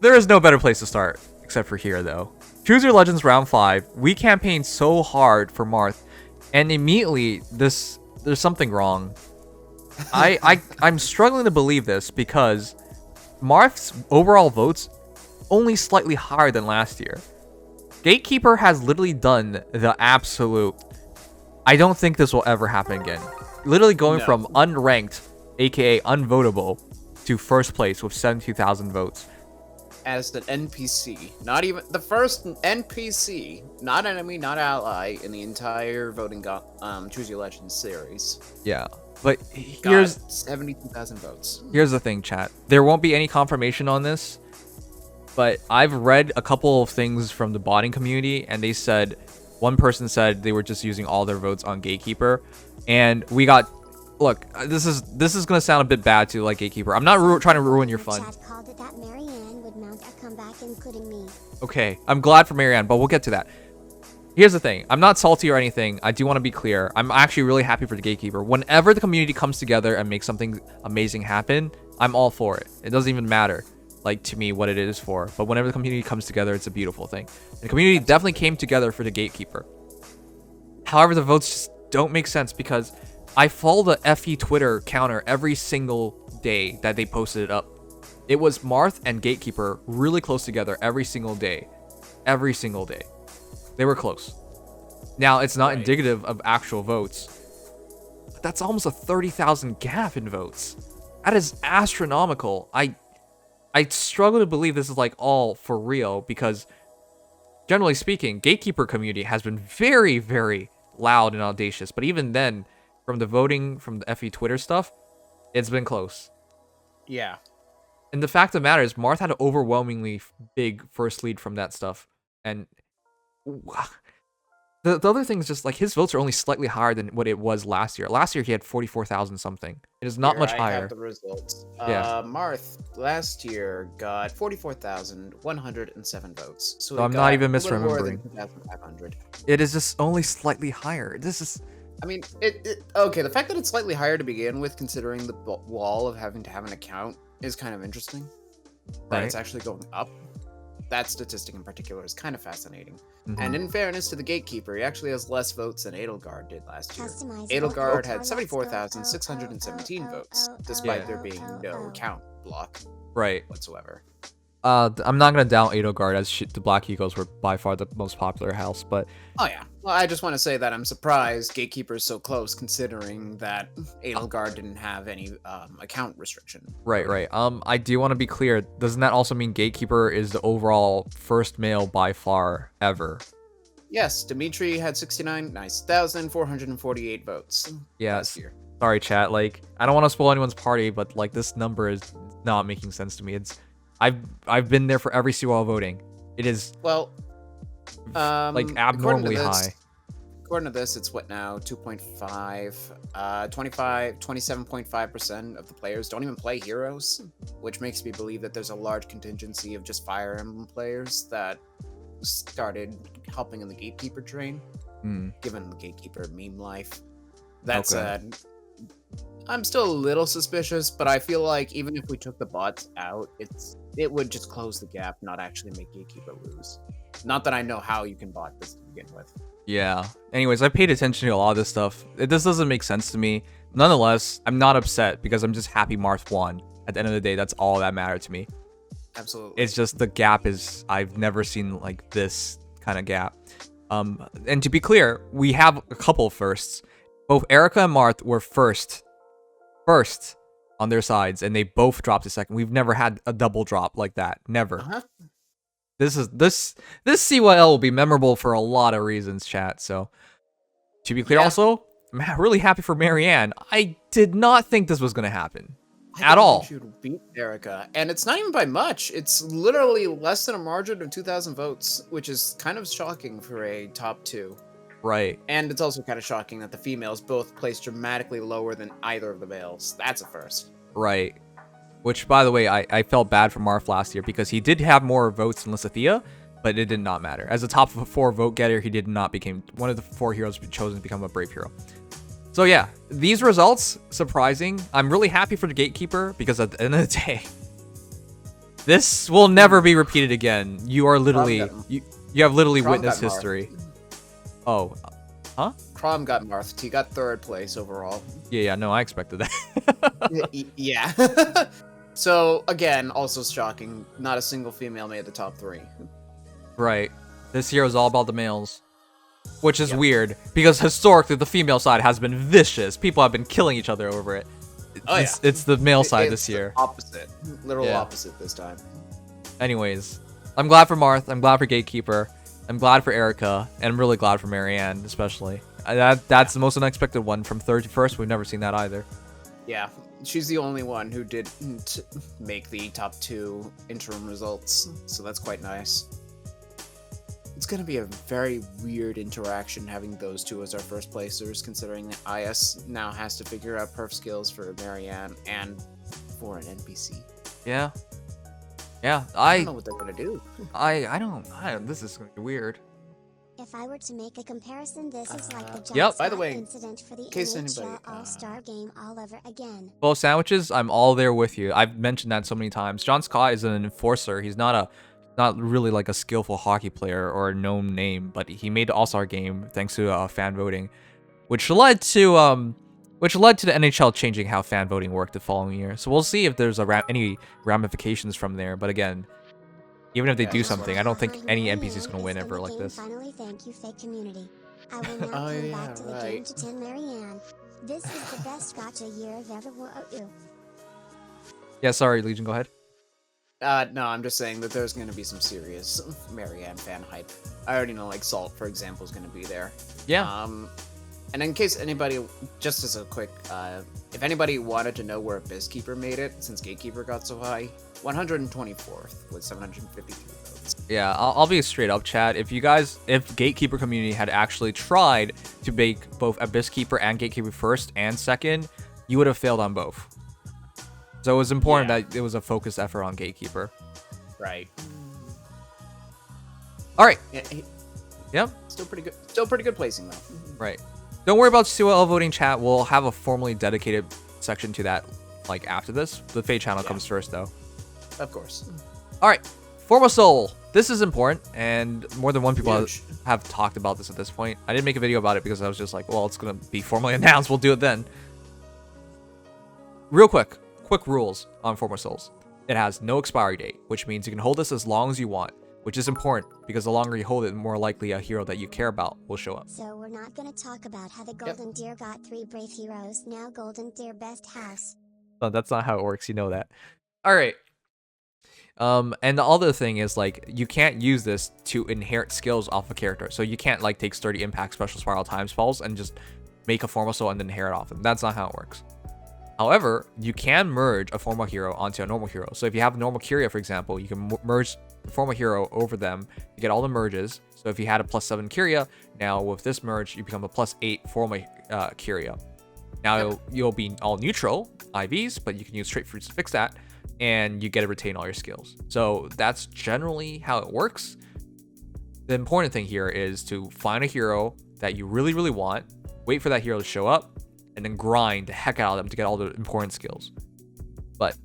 there is no better place to start except for here, though. Choose Your Legends Round 5. We campaigned so hard for Marth, and immediately there's something wrong. I'm struggling to believe this because Marth's overall votes only slightly higher than last year. Gatekeeper has literally done the absolute. I don't think this will ever happen again. Literally going from unranked, aka unvotable, to first place with 72,000 votes. As the NPC, not even the first NPC, not enemy, not ally, in the entire voting Choose Your Legends series. Yeah, but here's 72,000 votes. Here's the thing, chat. There won't be any confirmation on this, but I've read a couple of things from the botting community, and they said one person said they were just using all their votes on Gatekeeper, and we got. Look, this is gonna sound a bit bad to like Gatekeeper. I'm not trying to ruin your fun. Okay, I'm glad for Marianne, but we'll get to that. Here's the thing. I'm not salty or anything. I do want to be clear. I'm actually really happy for the Gatekeeper. Whenever the community comes together and makes something amazing happen, I'm all for it. It doesn't even matter, like, to me what it is for. But whenever the community comes together, it's a beautiful thing. The community definitely came together for the Gatekeeper. However, the votes just don't make sense because I follow the FE Twitter counter every single day that they posted it up. It was Marth and Gatekeeper really close together every single day. Every single day. They were close. Now, it's not indicative of actual votes, but that's almost a 30,000 gap in votes. That is astronomical. I struggle to believe this is like all for real because, generally speaking, Gatekeeper community has been very, very loud and audacious. But even then, from the voting, from the FE Twitter stuff, it's been close. Yeah. And the fact of the matter is, Marth had an overwhelmingly big first lead from that stuff. And the other thing is just, like, his votes are only slightly higher than what it was last year. Last year, he had 44,000 something. It is not much higher. I have the results. Yeah. Marth last year got 44,107 votes. So I'm not even misremembering. 2,500. It is just only slightly higher. This is... I mean, okay, the fact that it's slightly higher to begin with, considering the wall of having to have an account, is kind of interesting. That it's actually going up. That statistic in particular is kind of fascinating. And in fairness to the Gatekeeper, he actually has less votes than Edelgard did last year. Edelgard had 74,617 votes, despite there being no account block whatsoever. I'm not gonna down Edelgard as the Black Eagles were by far the most popular house, but oh yeah, well, I just want to say that I'm surprised Gatekeeper is so close, considering that Edelgard didn't have any account restriction. Right. I do want to be clear. Doesn't that also mean Gatekeeper is the overall first male by far ever? Yes, Dimitri had 69,448 votes. Last year. Sorry, chat. Like, I don't want to spoil anyone's party, but like this number is not making sense to me. I've been there for every single voting. It is like abnormally high. According to this, it's what now? 2.5, 27.5% of the players don't even play Heroes, which makes me believe that there's a large contingency of just Fire Emblem players that started helping in the Gatekeeper train, given the Gatekeeper meme life. That said, I'm still a little suspicious, but I feel like even if we took the bots out, it would just close the gap, not actually make Gatekeeper lose. Not that I know how you can bot this to begin with. Yeah. Anyways, I paid attention to a lot of this stuff. This doesn't make sense to me. Nonetheless, I'm not upset because I'm just happy Marth won. At the end of the day, that's all that mattered to me. Absolutely. It's just the gap is, I've never seen like this kind of gap. And to be clear, we have a couple firsts. Both Erica and Marth were first on their sides, and they both dropped a second. We've never had a double drop like that. Never. This CYL will be memorable for a lot of reasons, chat. So, to be clear, also, I'm really happy for Marianne. I did not think this was going to happen at all. She would beat Erica, and it's not even by much. It's literally less than a margin of 2,000 votes, which is kind of shocking for a top 2. Right. And it's also kind of shocking that the females both placed dramatically lower than either of the males. That's a first. Right. Which, by the way, I felt bad for Marth last year because he did have more votes than Lysithea, but it did not matter. As a top 4 vote getter, he did not become one of the 4 heroes chosen to become a brave hero. So yeah, these results, surprising. I'm really happy for the Gatekeeper because at the end of the day, This will never be repeated again. You are literally you have literally Crom witnessed got history. Oh, huh? Crom got marthed. He got 3rd place overall. Yeah, no, I expected that. Yeah. So again, also shocking. Not a single female made the top 3. Right. This hero is all about the males, which is weird because historically the female side has been vicious. People have been killing each other over it. It's the male side this year. Opposite. Literal opposite this time. Anyways, I'm glad for Marth. I'm glad for Gatekeeper. I'm glad for Erica, and I'm really glad for Marianne, especially. That's the most unexpected one from 3rd to 1st. We've never seen that either. Yeah, she's the only one who didn't make the top 2 interim results, so that's quite nice. It's going to be a very weird interaction having those 2 as our first placers, considering that IS now has to figure out perf skills for Marianne and for an NPC. Yeah. I don't know what they're going to do. I don't. This is going to be weird. If I were to make a comparison, this is like the Jack By the way, incident for the in case NHL anybody, All-Star game all over again. Both sandwiches, I'm all there with you. I've mentioned that so many times. John Scott is an enforcer. He's not really like a skillful hockey player or a known name, but he made the All-Star game thanks to fan voting, which led to the NHL changing how fan voting worked the following year. So we'll see if there's any ramifications from there. But again, even if they do something, I don't think any NPC is going to win ever like this. Finally, thank you, fake community. I will now come back to the game to 10 Marianne. This is the best gacha year I've ever worked. Yeah, sorry, Legion, go ahead. No, I'm just saying that there's going to be some serious Marianne fan hype. I already know, like, Salt, for example, is going to be there. Yeah. And in case anybody, just as a quick, if anybody wanted to know where Bizkeeper made it, since Gatekeeper got so high, 124th with 753 votes. Yeah, I'll be straight up, chat. If Gatekeeper community had actually tried to make both Abysskeeper and Gatekeeper 1st and 2nd, you would have failed on both. So it was important that it was a focused effort on Gatekeeper. Right. All right. Yeah. Still pretty good. Still pretty good placing though. Right. Don't worry about COL voting, chat. We'll have a formally dedicated section to that, like after this. The Feh Channel comes first, though. Of course. All right. Formal Soul. This is important, and more than one people have talked about this at this point. I didn't make a video about it because I was just like, well, it's gonna be formally announced. We'll do it then. Real quick rules on Formal Souls. It has no expiry date, which means you can hold this as long as you want, which is important because the longer you hold it, the more likely a hero that you care about will show up. So we're not going to talk about how the Golden Deer got 3 brave heroes, now Golden Deer best house. No, that's not how it works, you know that. All right. And the other thing is, like, you can't use this to inherit skills off a character. So you can't, like, take sturdy impact, special spiral, time spells, and just make a formal soul and then inherit off them. That's not how it works. However, you can merge a formal hero onto a normal hero. So if you have a normal Kyria, for example, you can merge the formal hero over them. You get all the merges. So if you had a +7 Kyria, now with this merge, you become a +8 formal Kyria. Now you'll be all neutral IVs, but you can use straight fruits to fix that, and you get to retain all your skills. So that's generally how it works. The important thing here is to find a hero that you really, really want, wait for that hero to show up, and then grind the heck out of them to get all the important skills. But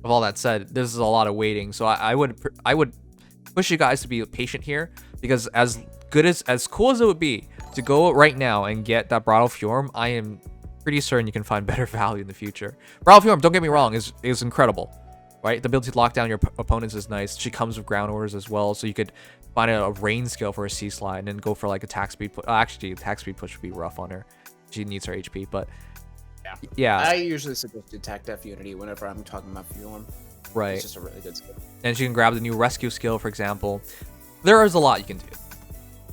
with all that said, this is a lot of waiting, so I would push you guys to be patient here, because as cool as it would be to go right now and get that Bridal Fjorm, I am pretty certain you can find better value in the future. Bridal Fjorm, don't get me wrong, is incredible, right? The ability to lock down your opponents is nice. She comes with ground orders as well, so you could find a rain skill for a C slide and then go for like attack speed push. Actually, attack speed push would be rough on her. She needs her HP, but yeah. I usually suggest attack def unity whenever I'm talking about Fjorm. Right. It's just a really good skill. And she can grab the new rescue skill, for example. There is a lot you can do.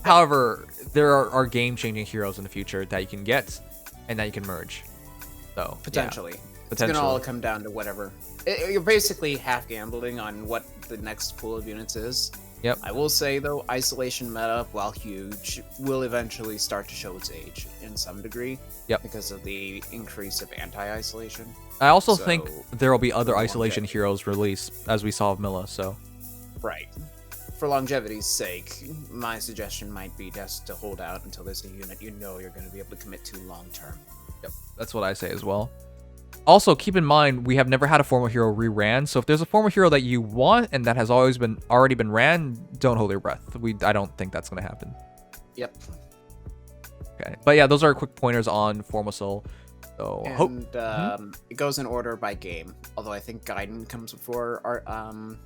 However, there are game-changing heroes in the future that you can get and that you can merge. So potentially. Yeah. It's gonna all come down to whatever. You're basically half gambling on what the next pool of units is. Yep. I will say though, isolation meta, while huge, will eventually start to show its age in some degree. Yep. Because of the increase of anti-isolation. I also think there will be other isolation heroes released, as we saw with Milla. So. Right. For longevity's sake, my suggestion might be just to hold out until there's a unit you know you're going to be able to commit to long term. Yep. That's what I say as well. Also, keep in mind, we have never had a formal hero re-ran, so if there's a formal hero that you want and that has already been ran, don't hold your breath. I don't think that's going to happen. Yep. Okay, but yeah, those are quick pointers on Formal Soul. So, it goes in order by game, although I think Gaiden comes before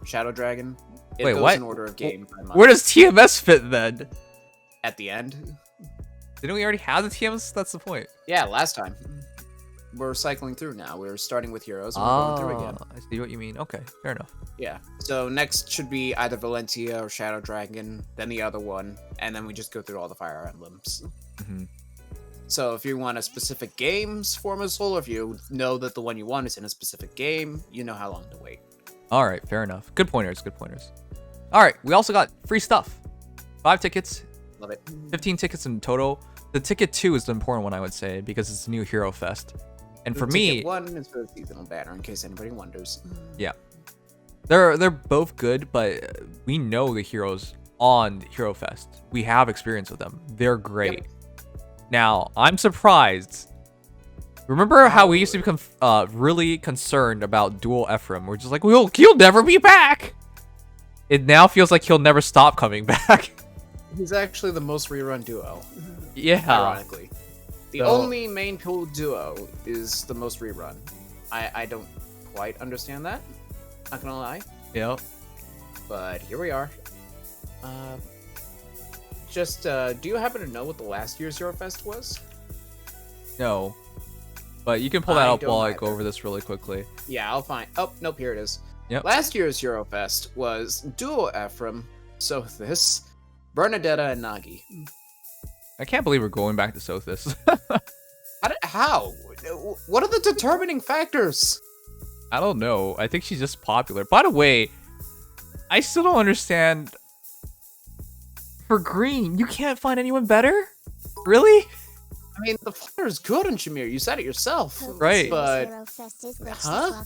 Shadow Dragon. It Wait, goes what? in order of game. Where does TMS fit then? At the end? Didn't we already have the TMS? That's the point. Yeah, last time. We're cycling through now. We're starting with heroes and we're going through again. I see what you mean. Okay, fair enough. Yeah. So next should be either Valencia or Shadow Dragon, then the other one, and then we just go through all the Fire Emblems. Mm-hmm. So if you want a specific game's Form of Soul, or if you know that the one you want is in a specific game, you know how long to wait. All right, fair enough. Good pointers, good pointers. All right, we also got free stuff. 5 tickets. Love it. 15 tickets in total. The ticket 2 is the important one, I would say, because it's a new Hero Fest. And for me, ticket 1 is for the seasonal banner, in case anybody wonders. Yeah, they're both good, but we know the heroes on Hero Fest. We have experience with them. They're great. Yep. Now, I'm surprised. Remember how we used to become really concerned about Dual Ephraim? We're just like, he'll never be back. It now feels like he'll never stop coming back. He's actually the most rerun duo. Yeah. Ironically. The only main pool duo is the most rerun. I don't quite understand that. Not gonna lie. Yep. But here we are. Do you happen to know what the last year's Hero Fest was? No. But you can pull that up while I go over this really quickly. Yeah, I'll find. Oh, nope, here it is. Yep. Last year's Hero Fest was Duo Ephraim, Sothis, Bernadetta, and Nagi. I can't believe we're going back to Sothis. How? What are the determining factors? I don't know. I think she's just popular. By the way, I still don't understand. For green, you can't find anyone better? Really? I mean, the flyer is good on Shamir. You said it yourself. Right. But... Huh?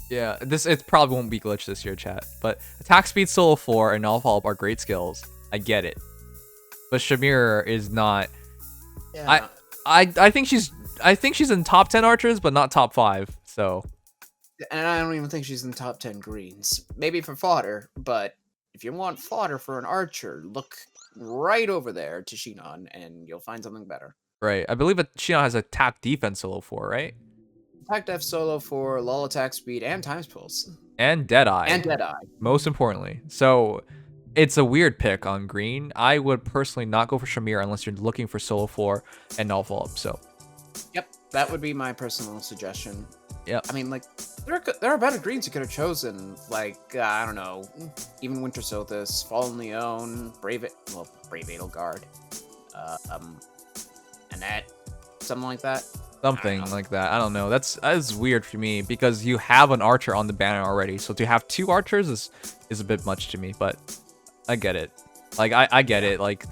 Yeah, it probably won't be glitched this year, chat. But attack speed solo 4 and all follow-up are great skills. I get it. But Shamir is not. Yeah. I think she's in top 10 archers, but not top 5. So. And I don't even think she's in top 10 greens. Maybe for fodder, but if you want fodder for an archer, look right over there to Shinon, and you'll find something better. Right. I believe that Shinon has attack defense solo 4, right? Attack def solo for lull attack speed and times pulse. And Deadeye. And Deadeye. Most importantly. So it's a weird pick on green. I would personally not go for Shamir unless you're looking for solo 4 and null follow-up. So. Yep, that would be my personal suggestion. Yeah. I mean, like, there are better greens you could have chosen. Like, I don't know, even Winter Sothis, Fallen Leon, Brave Edelgard, Annette, something like that. Something like that. I don't know. That is weird for me because you have an archer on the banner already. So to have 2 archers is a bit much to me, but I get it. Like, I get it. Like,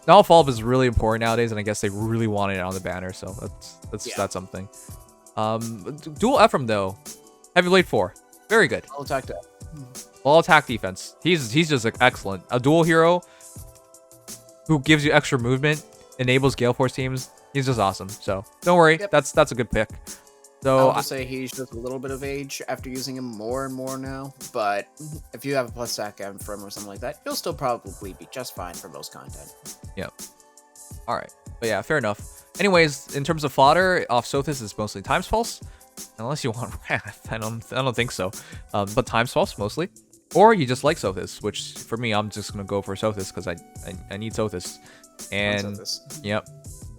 null follow-up is really important nowadays, and I guess they really wanted it on the banner, so that's something. Dual Ephraim though, heavy blade 4, very good. I'll attack that. All attack defense. He's just like, excellent. A dual hero who gives you extra movement, enables Gale Force teams. He's just awesome. So don't worry, Yep. that's a good pick. So I'll just say he shows a little bit of age after using him more and more now. But if you have a plus stack from or something like that, you'll still probably be just fine for most content. Yep. All right, but yeah, fair enough. Anyways, in terms of fodder, off Sothis is mostly Times Pulse, unless you want Wrath. I don't think so. But Times Pulse mostly, or you just like Sothis, which for me, I'm just gonna go for Sothis because I need Sothis. And yep.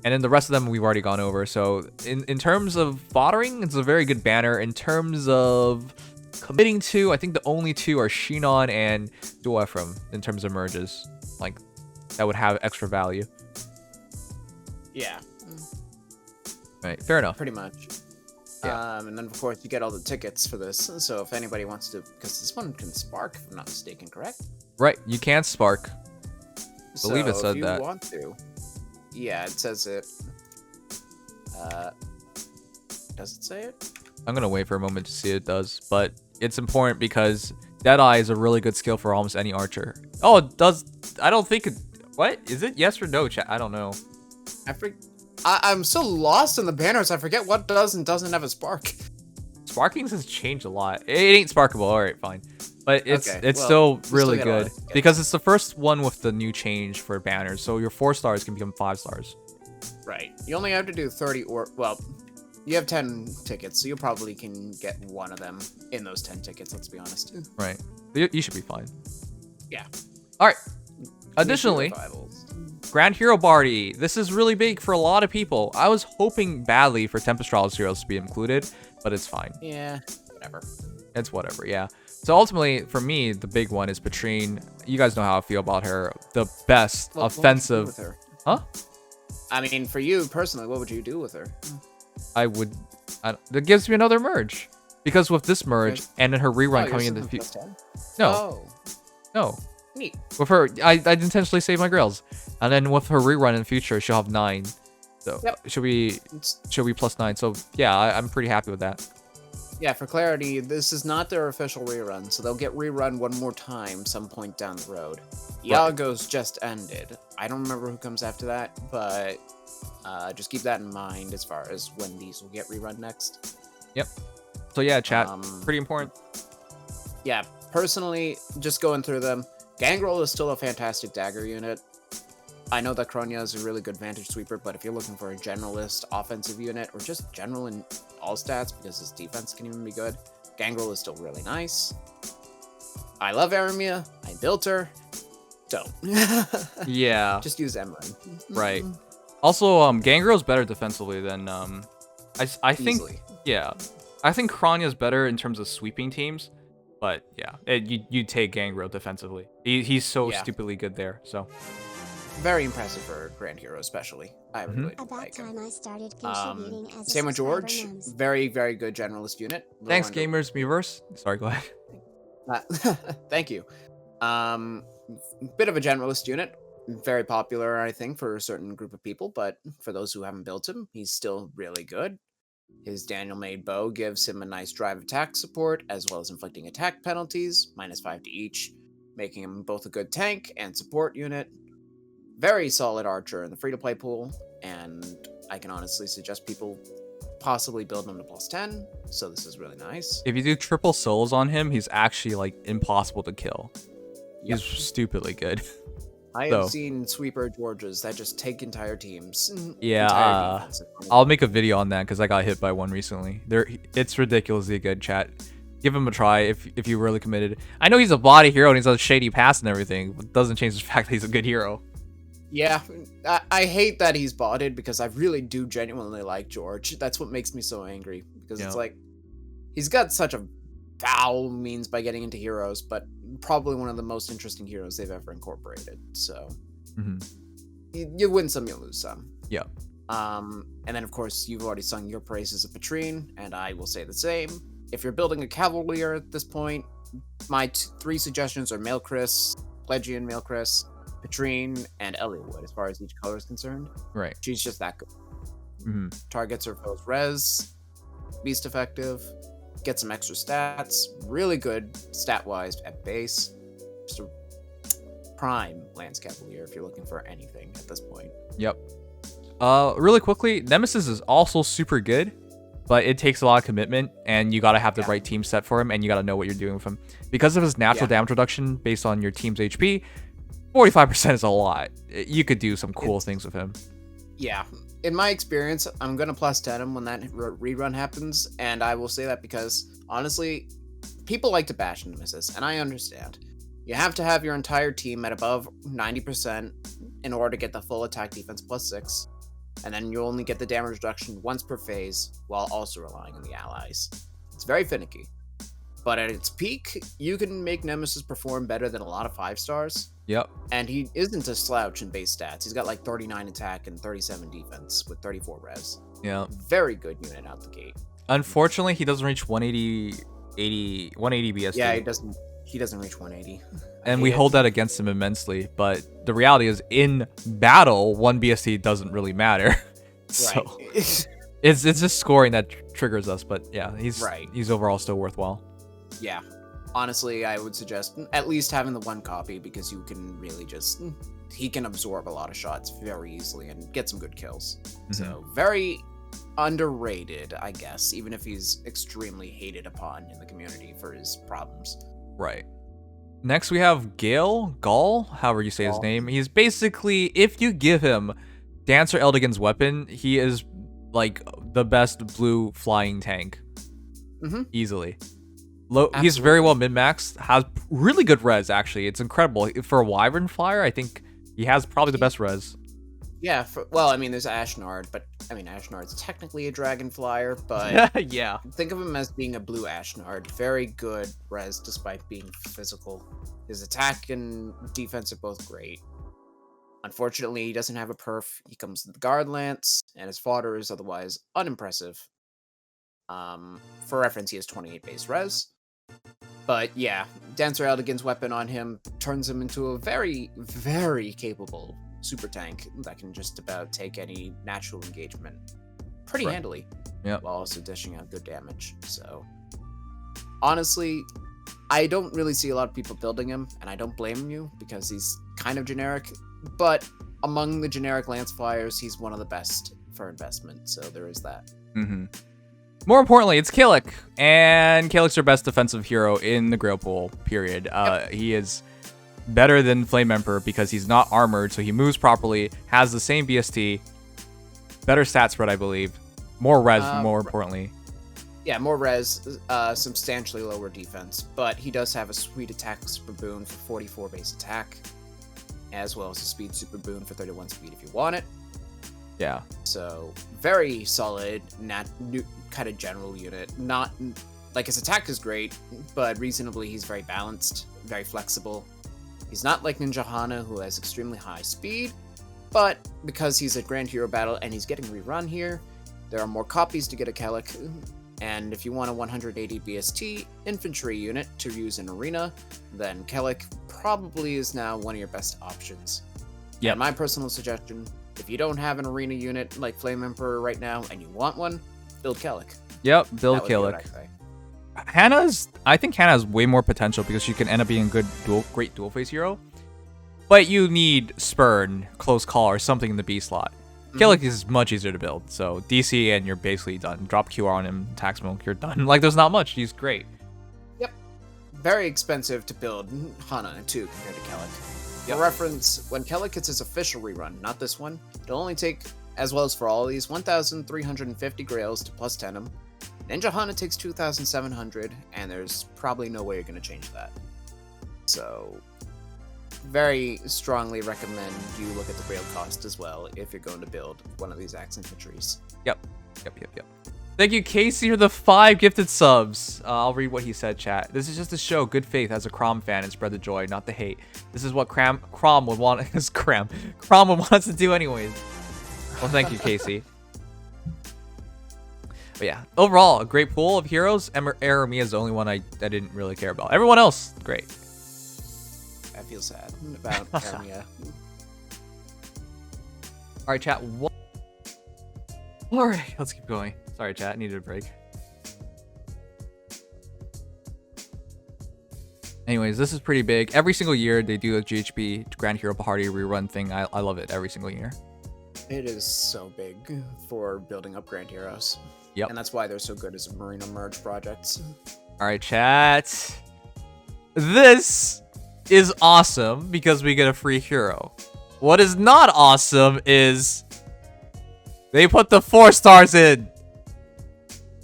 And then the rest of them we've already gone over. So in terms of foddering, it's a very good banner. In terms of committing to, I think the only 2 are Shinon and Dual Ephraim in terms of merges. Like, that would have extra value. Yeah. Right, fair enough. Pretty much. Yeah. And then, of course, you get all the tickets for this. So if anybody wants to... Because this one can spark, if I'm not mistaken, correct? Right, you can spark. I believe it said if you that. Want to... Yeah, it says it. Does it say it? I'm gonna wait for a moment to see it does, but it's important because Deadeye is a really good skill for almost any archer. Oh, it does. I don't think it. What is it? Yes or no, chat? I don't know. I'm so lost in the banners. I forget what does and doesn't have a spark. Sparking has changed a lot. It ain't sparkable. All right, fine. But it's Okay, well, still really still gotta good get because it's the first one with the new change for banners. So your 4 stars can become 5 stars. Right. You only have to do 30 or, well, you have 10 tickets, so you probably can get one of them in those 10 tickets, let's be honest. Right. You should be fine. Yeah. All right. Additionally, Grand Hero Party. This is really big for a lot of people. I was hoping badly for Tempest Trials Heroes to be included, but it's fine. Yeah, whatever. It's whatever, yeah. So ultimately, for me, the big one is Patrine. You guys know how I feel about her. The best offensive. What would you do with her? Huh? I mean, for you personally, what would you do with her? That gives me another merge. Because with this merge and then her rerun coming in the future. No. Oh. No. Neat. With her, I'd intentionally save my grails. And then with her rerun in the future, she'll have 9. So Yep. she'll be plus 9. So yeah, I'm pretty happy with that. Yeah, for clarity, this is not their official rerun, so they'll get rerun one more time some point down the road. Iago's just ended. I don't remember who comes after that, but just keep that in mind as far as when these will get rerun next. Yep. So yeah, chat, pretty important. Yeah, personally, just going through them, Gangrel is still a fantastic dagger unit. I know that Kronya is a really good vantage sweeper, but if you're looking for a generalist offensive unit, or just general in all stats, because his defense can even be good, Gangrel is still really nice. I love Aramia. I built her. Don't. Yeah. Just use Emran. Right. Also, Gangrel's better defensively than I think. Easily. Yeah, I think Kronya's better in terms of sweeping teams, but yeah, you take Gangrel defensively. He's so stupidly good there. So. Very impressive for Grand Hero, especially. I really like him. I started contributing as a same with George. subscriber knows. Very, very good generalist unit. Thanks, Gamers Miiverse. Sorry, go ahead. Thank you. Bit of a generalist unit. Very popular, I think, for a certain group of people, but for those who haven't built him, he's still really good. His Daniel-made bow gives him a nice drive attack support, as well as inflicting attack penalties, -5 to each, making him both a good tank and support unit. Very solid archer in the free-to-play pool, and I can honestly suggest people possibly build him to +10, so this is really nice. If you do triple souls on him, he's actually like impossible to kill. He's stupidly good. I have seen sweeper Georges that just take entire teams. Yeah, I'll make a video on that because I got hit by one recently. It's ridiculously good, chat. Give him a try if you're really committed. I know he's a body hero and he's a shady pass and everything, but it doesn't change the fact that he's a good hero. Yeah, I hate that he's botted because I really do genuinely like George. That's what makes me so angry, because it's like, he's got such a foul means by getting into heroes, but probably one of the most interesting heroes they've ever incorporated. So you win some, you lose some. Yeah. And then of course you've already sung your praises of Patrine, and I will say the same. If you're building a Cavalier at this point, my 3 suggestions are Maelchris, Plegian Maelchris, Patrine, and Elliowood, as far as each color is concerned. Right. She's just that good. Targets her foes res, beast effective, get some extra stats, really good stat-wise at base. Just a prime Lance Cavalier if you're looking for anything at this point. Yep. Really quickly, Nemesis is also super good, but it takes a lot of commitment, and you gotta have the right team set for him, and you gotta know what you're doing with him. Because of his natural damage reduction based on your team's HP, 45% is a lot. You could do some cool things with him. Yeah. In my experience, I'm going to +10 him when that rerun happens, and I will say that because, honestly, people like to bash Nemesis, and I understand. You have to have your entire team at above 90% in order to get the full attack defense +6, and then you only get the damage reduction once per phase, while also relying on the allies. It's very finicky. But at its peak, you can make Nemesis perform better than a lot of 5 stars. Yep. And he isn't a slouch in base stats. He's got like 39 attack and 37 defense with 34 res. Yeah. Very good unit out the gate. Unfortunately, he doesn't reach 180 BSD. Yeah, he doesn't reach 180. And we hold that against him immensely, but the reality is in battle, 1 BSD doesn't really matter. So Right. it's just scoring that triggers us, but yeah, he's overall still worthwhile. Yeah. Honestly, I would suggest at least having the 1 copy, because you can really just he can absorb a lot of shots very easily and get some good kills. So very underrated, I guess, even if he's extremely hated upon in the community for his problems. Right. Next we have Gall, however you say his name. He's basically, if you give him Dancer Eldigan's weapon, he is like the best blue flying tank. Easily. He's very well min-maxed, has really good res, actually. It's incredible. For a Wyvern Flyer, I think he has probably the best res. Yeah, well, I mean, there's Ashnard, but, I mean, Ashnard's technically a Dragon Flyer, but yeah. Think of him as being a blue Ashnard. Very good res, despite being physical. His attack and defense are both great. Unfortunately, he doesn't have a perf. He comes with the Guard Lance, and his fodder is otherwise unimpressive. For reference, he has 28 base res. But yeah, Dancer Eldigan's weapon on him turns him into a very, very capable super tank that can just about take any natural engagement pretty handily, while also dishing out good damage. So honestly, I don't really see a lot of people building him, and I don't blame you because he's kind of generic, but among the generic Lance Flyers, he's one of the best for investment, so there is that. More importantly, it's Killick, and Killick's your best defensive hero in the Grail Pool, period. He is better than Flame Emperor because he's not armored, so he moves properly, has the same BST, better stat spread, I believe, more res, more importantly. Yeah, more res, substantially lower defense, but he does have a sweet attack super boon for 44 base attack, as well as a speed super boon for 31 speed if you want it. Yeah. So, very solid, kind of general unit. Not, like, his attack is great, but reasonably he's very balanced, very flexible. He's not like Ninja Hana, who has extremely high speed, but because he's a Grand Hero battle and he's getting rerun here, there are more copies to get a Kellic, and if you want a 180 BST infantry unit to use in Arena, then Kellic probably is now one of your best options. Yeah. My personal suggestion, if you don't have an Arena unit like Flame Emperor right now and you want one, build Kellic. Yep, build Kellic. I think Hannah has way more potential because she can end up being a great dual face hero. But you need Spurn, Close Call, or something in the B slot. Kellic is much easier to build, so DC and you're basically done. Drop QR on him, attack smoke, you're done. Like, there's not much. He's great. Yep. Very expensive to build Hana, too, compared to Kellic. For reference, when Kellic gets his official rerun, not this one, it'll only take, as well as for all of these, 1,350 grails to plus 10 them. Ninja Hana takes 2,700, and there's probably no way you're going to change that. So, very strongly recommend you look at the grail cost as well if you're going to build one of these axe infantries. Yep. Thank you, Casey, for the 5 gifted subs. I'll read what he said, chat. This is just a show, good faith as a Crom fan, and spread the joy, not the hate. This is what Crom would want Crom would want us to do anyways. Well, thank you, Casey. But yeah, overall, a great pool of heroes. Eremi is the only one I didn't really care about. Everyone else, great. I feel sad about Eremia. Alright, chat. Alright, let's keep going. Sorry, chat. Needed a break. Anyways, this is pretty big. Every single year, they do a GHB Grand Hero Party rerun thing. I love it every single year. It is so big for building up Grand Heroes. Yep. And that's why they're so good as Marina Merge projects. Alright, chat. This is awesome because we get a free hero. What is not awesome is they put the 4 stars in.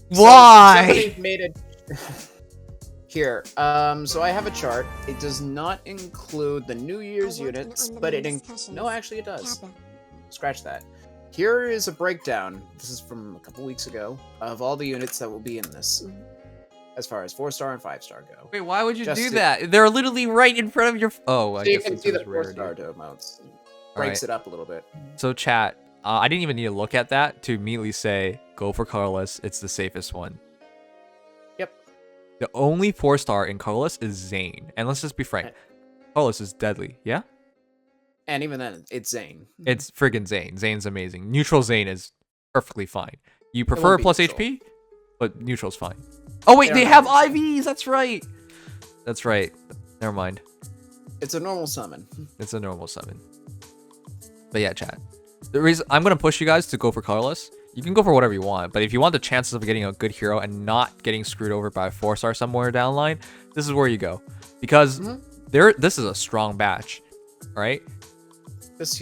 Why? Somebody made it here. So I have a chart. It does not include the New Year's units, but no, actually it does. Scratch that. Here is a breakdown. This is from a couple weeks ago of all the units that will be in this, as far as 4-star and 5-star go. Wait, why would you do that? They're literally right in front of your. Oh, I so guess you can see the 4-star Emotes. Breaks it up a little bit. So chat, I didn't even need to look at that to immediately say go for colorless. It's the safest one. Yep. The only 4-star in colorless is Zane, and let's just be frank, colorless is deadly. Yeah. And even then, it's Zane. It's friggin' Zane. Zane's amazing. Neutral Zane is perfectly fine. You prefer plus HP, but neutral's fine. Oh wait, they have IVs. That's right. That's right. Never mind. It's a normal summon. It's a normal summon. But yeah, chat. The reason I'm gonna push you guys to go for colorless. You can go for whatever you want, but if you want the chances of getting a good hero and not getting screwed over by a 4-star somewhere down the line, this is where you go. Because this is a strong batch, right? This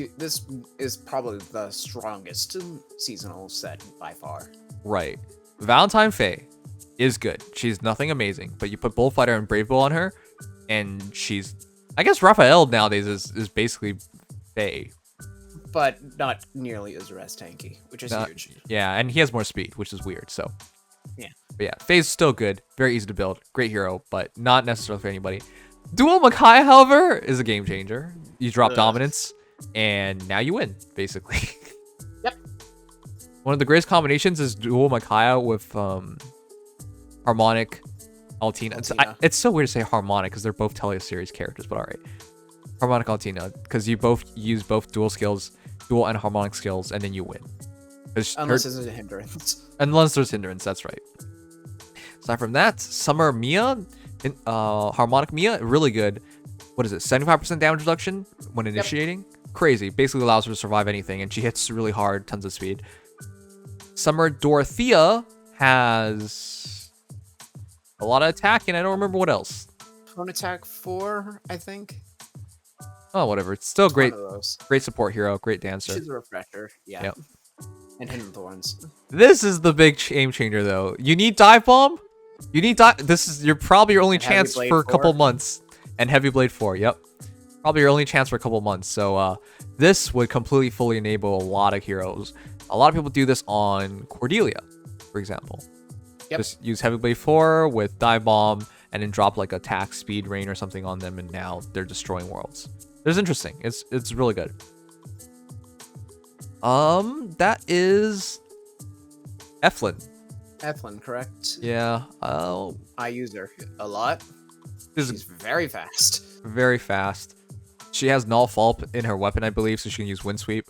is probably the strongest seasonal set by far. Right. Valentine Feh is good. She's nothing amazing, but you put Bullfighter and Brave Bull on her, and she's... I guess Raphael nowadays is basically Feh. But not nearly as rest tanky, which is huge. Yeah, and he has more speed, which is weird, so... Yeah. But yeah, Feh's still good. Very easy to build. Great hero, but not necessarily for anybody. Dual Makai, however, is a game changer. You drop dominance, and now you win, basically. Yep. One of the greatest combinations is Dual Makai with Harmonic Altina. It's so weird to say Harmonic because they're both Teleseries characters, but alright. Harmonic Altina, because you both use both dual skills, dual and harmonic skills, and then you win. Unless there's a hindrance. Unless there's hindrance, that's right. Aside from that, Summer Mia, Harmonic Mia, really good. What is it? 75% damage reduction when initiating? Crazy. Basically allows her to survive anything, and she hits really hard, tons of speed. Summer Dorothea has a lot of attack, and I don't remember what else. Phone attack 4, I think. Oh, whatever. It's still great. Great support hero, great dancer. She's a refresher. Yeah. Yep. And Hidden Thorns. This is the big game changer, though. You need Dive Bomb. You need This is probably your only chance for a couple months. And Heavy Blade 4. Yep. Probably your only chance for a couple months. So this would completely fully enable a lot of heroes. A lot of people do this on Cordelia, for example. Yep. Just use Heavy Blade 4 with Dive Bomb and then drop like attack speed rain or something on them, and now they're destroying worlds. It's interesting. It's really good. That is Eflin. Eflin, correct? Yeah. I use her a lot. She's very fast. Very fast. She has Null Fault in her weapon, I believe, so she can use Wind Sweep.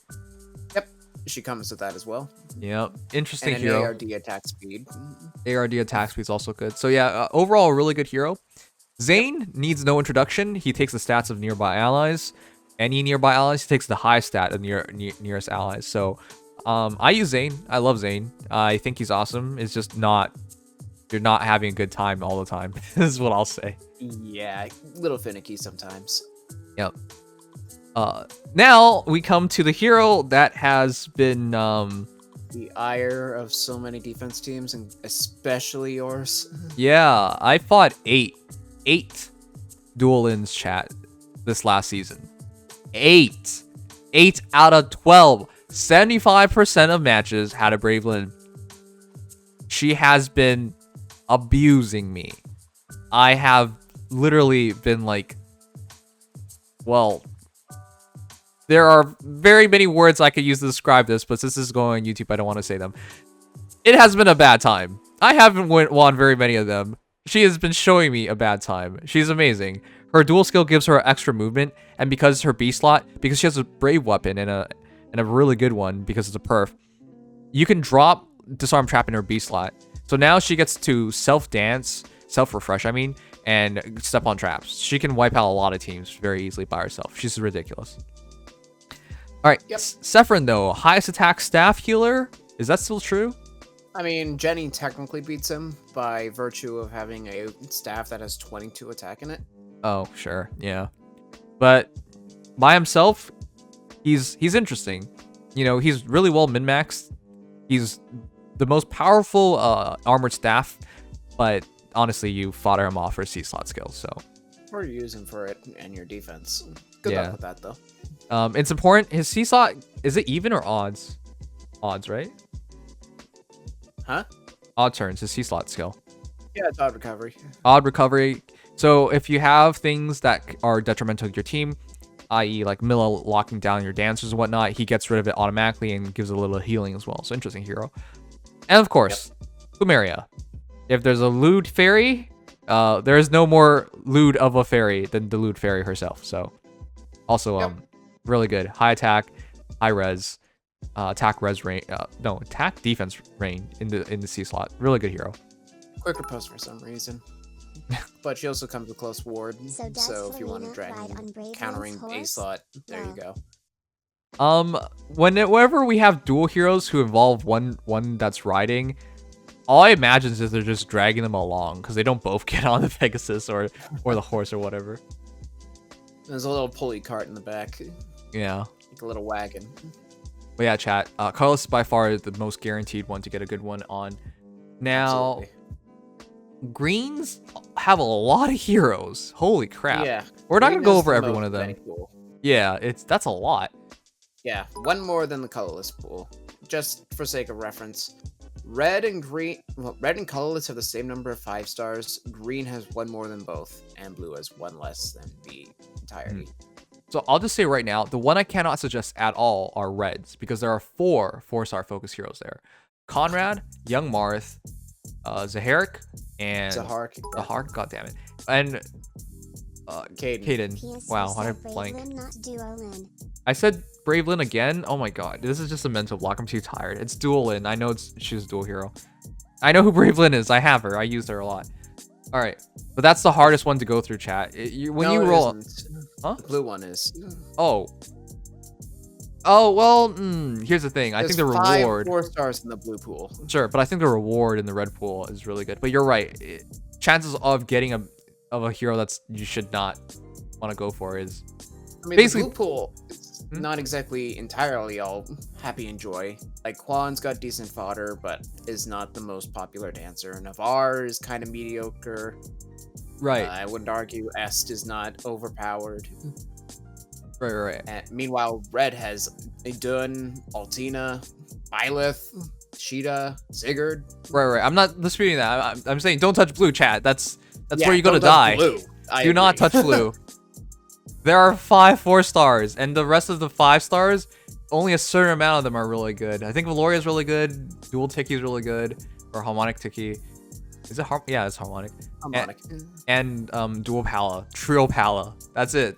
Yep. She comes with that as well. Yep. Interesting and hero. ARD attack speed. ARD attack speed is also good. So yeah, overall a really good hero. Zane needs no introduction. He takes the stats of nearby allies. Any nearby allies, he takes the high stat of nearest allies. So I use Zane. I love Zane. I think he's awesome. It's just you're not having a good time all the time. This is what I'll say. Yeah, a little finicky sometimes. Yep. Now we come to the hero that has been the ire of so many defense teams, and especially yours. Yeah, I fought 8 dual ins, chat, this last season. 8 out of 12. 75% of matches had a Bravelyn. She has been abusing me. I have literally been like, well, there are very many words I could use to describe this, but since this is going on YouTube, I don't want to say them. It has been a bad time. I haven't won very many of them. She has been showing me a bad time. She's amazing. Her dual skill gives her extra movement, and because her B slot, because she has a brave weapon and a really good one because it's a perf, you can drop Disarm Trap in her B slot. So now she gets to self-refresh, and step on traps. She can wipe out a lot of teams very easily by herself. She's ridiculous. All right, yep. Sephiroth though, highest attack staff healer. Is that still true? I mean, Jenny technically beats him by virtue of having a staff that has 22 attack in it. Oh, sure, yeah. But by himself, he's interesting. You know, he's really well min-maxed. He's the most powerful armored staff, but honestly, you fodder him off for C-slot skills, so. Or you use him for it and your defense. Good luck with that, though. It's important. His C-slot, is it even or odds? Odds, right? Huh? Odd turns, his C-slot skill. Yeah, it's odd recovery. Odd recovery. So if you have things that are detrimental to your team, i.e. like Milla locking down your dancers and whatnot, he gets rid of it automatically and gives a little healing as well. So interesting hero. And of course, Plumeria. If there's a lewd fairy, there is no more lewd of a fairy than the lewd fairy herself. So also really good. High attack, high res, attack res range. No, attack defense range in the C slot. Really good hero. Quicker post for some reason. But she also comes with close ward, so if you want to drag countering A slot, there you go. Whenever we have dual heroes who involve one that's riding, all I imagine is they're just dragging them along because they don't both get on the Pegasus or the horse or whatever. There's a little pulley cart in the back. Yeah. Like a little wagon. But yeah, chat. Carlos is by far the most guaranteed one to get a good one on. Now, Absolutely. greens have a lot of heroes. Holy crap. Yeah. We're not Green gonna go is over the every most one of them. many pool. Yeah, that's a lot. Yeah, one more than the colorless pool. Just for sake of reference. Red and colorless have the same number of 5 stars. Green has one more than both, and blue has one less than the entirety. So I'll just say right now, the one I cannot suggest at all are reds, because there are 4 4-star focus heroes there. Conrad, Young Marth, Zaharik, and Zahar, god damn it. And Caden. PS Wow, I said blank. Bravelyn, not Duolin. I said Bravelyn again? Oh my god, this is just a mental block. I'm too tired. It's Duolin. I know she's a dual hero. I know who Bravelyn is. I have her. I use her a lot. All right, but that's the hardest one to go through, chat. When you roll, huh? The blue one is. Oh, well. Here's the thing. I think the reward. 4 stars in the blue pool. Sure, but I think the reward in the red pool is really good. But you're right. Chances of getting a hero that's you should not want to go for is. I mean, basically the blue pool is not exactly entirely all happy and joy. Like, Quan's got decent fodder, but is not the most popular dancer. Navarre is kind of mediocre. right. I wouldn't argue Est is not overpowered. Right. And meanwhile, Red has Idun, Altina, Byleth, Sheeta, Sigurd. Right. I'm not disputing that. I'm saying don't touch blue, chat. That's Yeah, where you're gonna don't touch die. blue. I Do not agree. touch blue. There are 5 4-stars, and the rest of the 5 stars, only a certain amount of them are really good. I think Valoria is really good. Dual Tiki is really good, or Harmonic Tiki. Is it yeah, it's Harmonic. Harmonic. And Dual Pala, Trio Pala. That's it.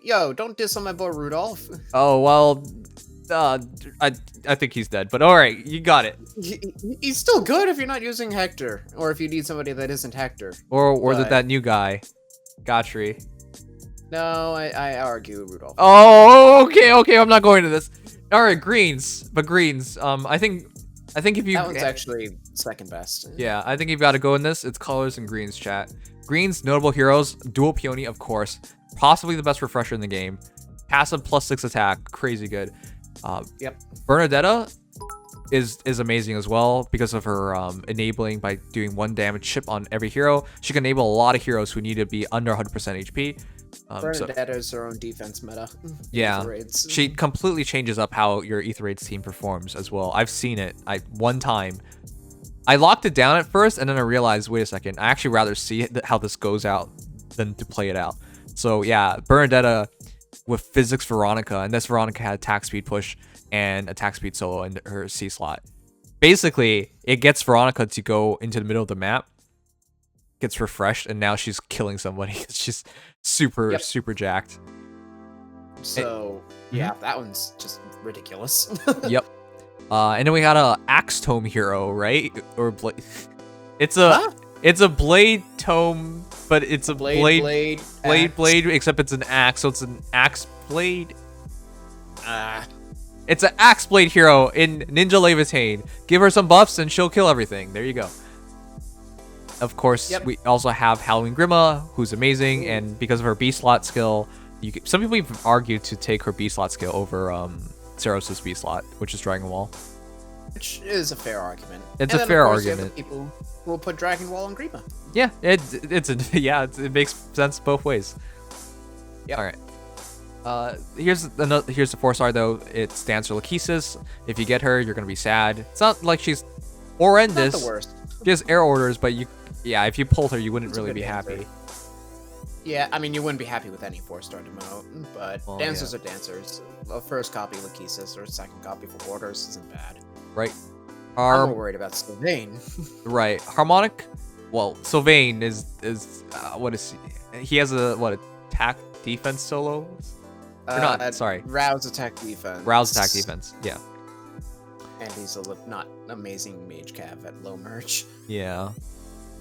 Yo, don't diss on my boy Rudolph. Oh well, I think he's dead. But all right, you got it. He's still good if you're not using Hector, or if you need somebody that isn't Hector. Or is it But- that new guy, Gotri? No, I argue Rudolph. Oh, okay. I'm not going to this. All right, greens. But greens. I think if you. That one's actually second best. Yeah, I think you've got to go in this. It's colors and greens, chat. Greens, notable heroes, dual peony, of course. Possibly the best refresher in the game. Passive +6 attack, crazy good. Yep. Bernadetta is amazing as well because of her enabling by doing 1 damage chip on every hero. She can enable a lot of heroes who need to be under 100% HP. Bernadetta is her own defense meta. Yeah, Raids. she completely changes up how your Ether Raids team performs as well. I've seen it. One time, I locked it down at first, and then I realized, wait a second, I actually rather see how this goes out than to play it out. So yeah, Bernadetta with physics Veronica, and this Veronica had attack speed push and attack speed solo in her C slot. Basically, it gets Veronica to go into the middle of the map, gets refreshed, and now she's killing somebody. She's super jacked. So yeah, that one's just ridiculous. Yep. And then we got a axe tome hero, right? Or it's a blade tome, but it's a blade, except it's an axe, so it's an axe blade. It's an axe blade hero in Ninja Levitain. Give her some buffs and she'll kill everything. There you go. Of course, we also have Halloween Grima, who's amazing, and because of her B slot skill, some people even argue to take her B slot skill over Ceros's B slot, which is Dragon Wall. Which is a fair argument. It's and a then, fair of course, you have argument. the people who will put Dragon Wall on Grima. Yeah, it makes sense both ways. Yep. All right. Here's the 4-star though. It's Dancer Lachesis. If you get her, you're gonna be sad. It's not like she's horrendous. Not the worst. She has air orders, but if you pulled her, you wouldn't really be happy. Yeah, I mean, you wouldn't be happy with any 4-star demo, but dancers are dancers. A first copy Lachesis or a second copy for orders isn't bad. Right. I'm more worried about Sylvain. Right. Harmonic. Well, Sylvain is what is he has a attack defense solo? Or not, sorry. Rouse attack defense. Rouse attack defense. Yeah. And he's not amazing mage cav at low merch. Yeah.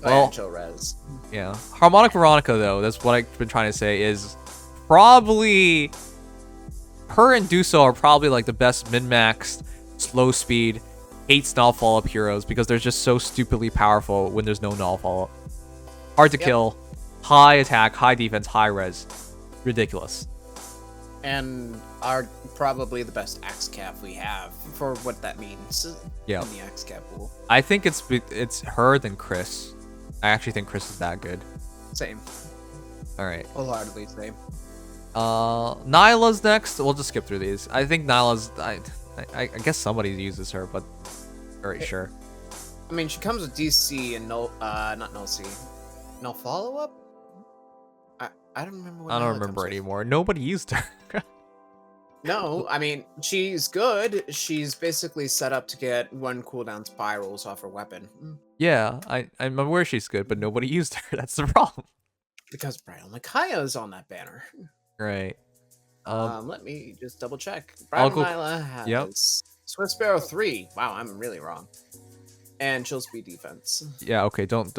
Well, res. Yeah. Harmonic Veronica though, that's what I've been trying to say, is probably her and Duso are probably like the best min-maxed, slow speed, hates null follow-up heroes because they're just so stupidly powerful when there's no null follow-up. Hard to kill, high attack, high defense, high res. Ridiculous. And are probably the best axe cap we have for what that means. Yeah. In the axe cap pool. I think it's her than Chris. I actually think Chris is that good. Same. All right. Wholeheartedly same. Nyla's next. We'll just skip through these. I think Nyla's. I guess somebody uses her, but very sure. I mean, she comes with DC and not null C. No follow up. I don't remember. What I don't Nyla remember comes with. anymore. Nobody used her. No, I mean, she's good. She's basically set up to get 1 cooldown spirals off her weapon. Yeah, I'm aware she's good, but nobody used her. That's the problem. Because Bridal Micaiah is on that banner. Right. Let me just double check. Bridal go- Nyla has Swift Sparrow 3. Wow, I'm really wrong. And Chill Speed Defense. Yeah. Okay. Don't.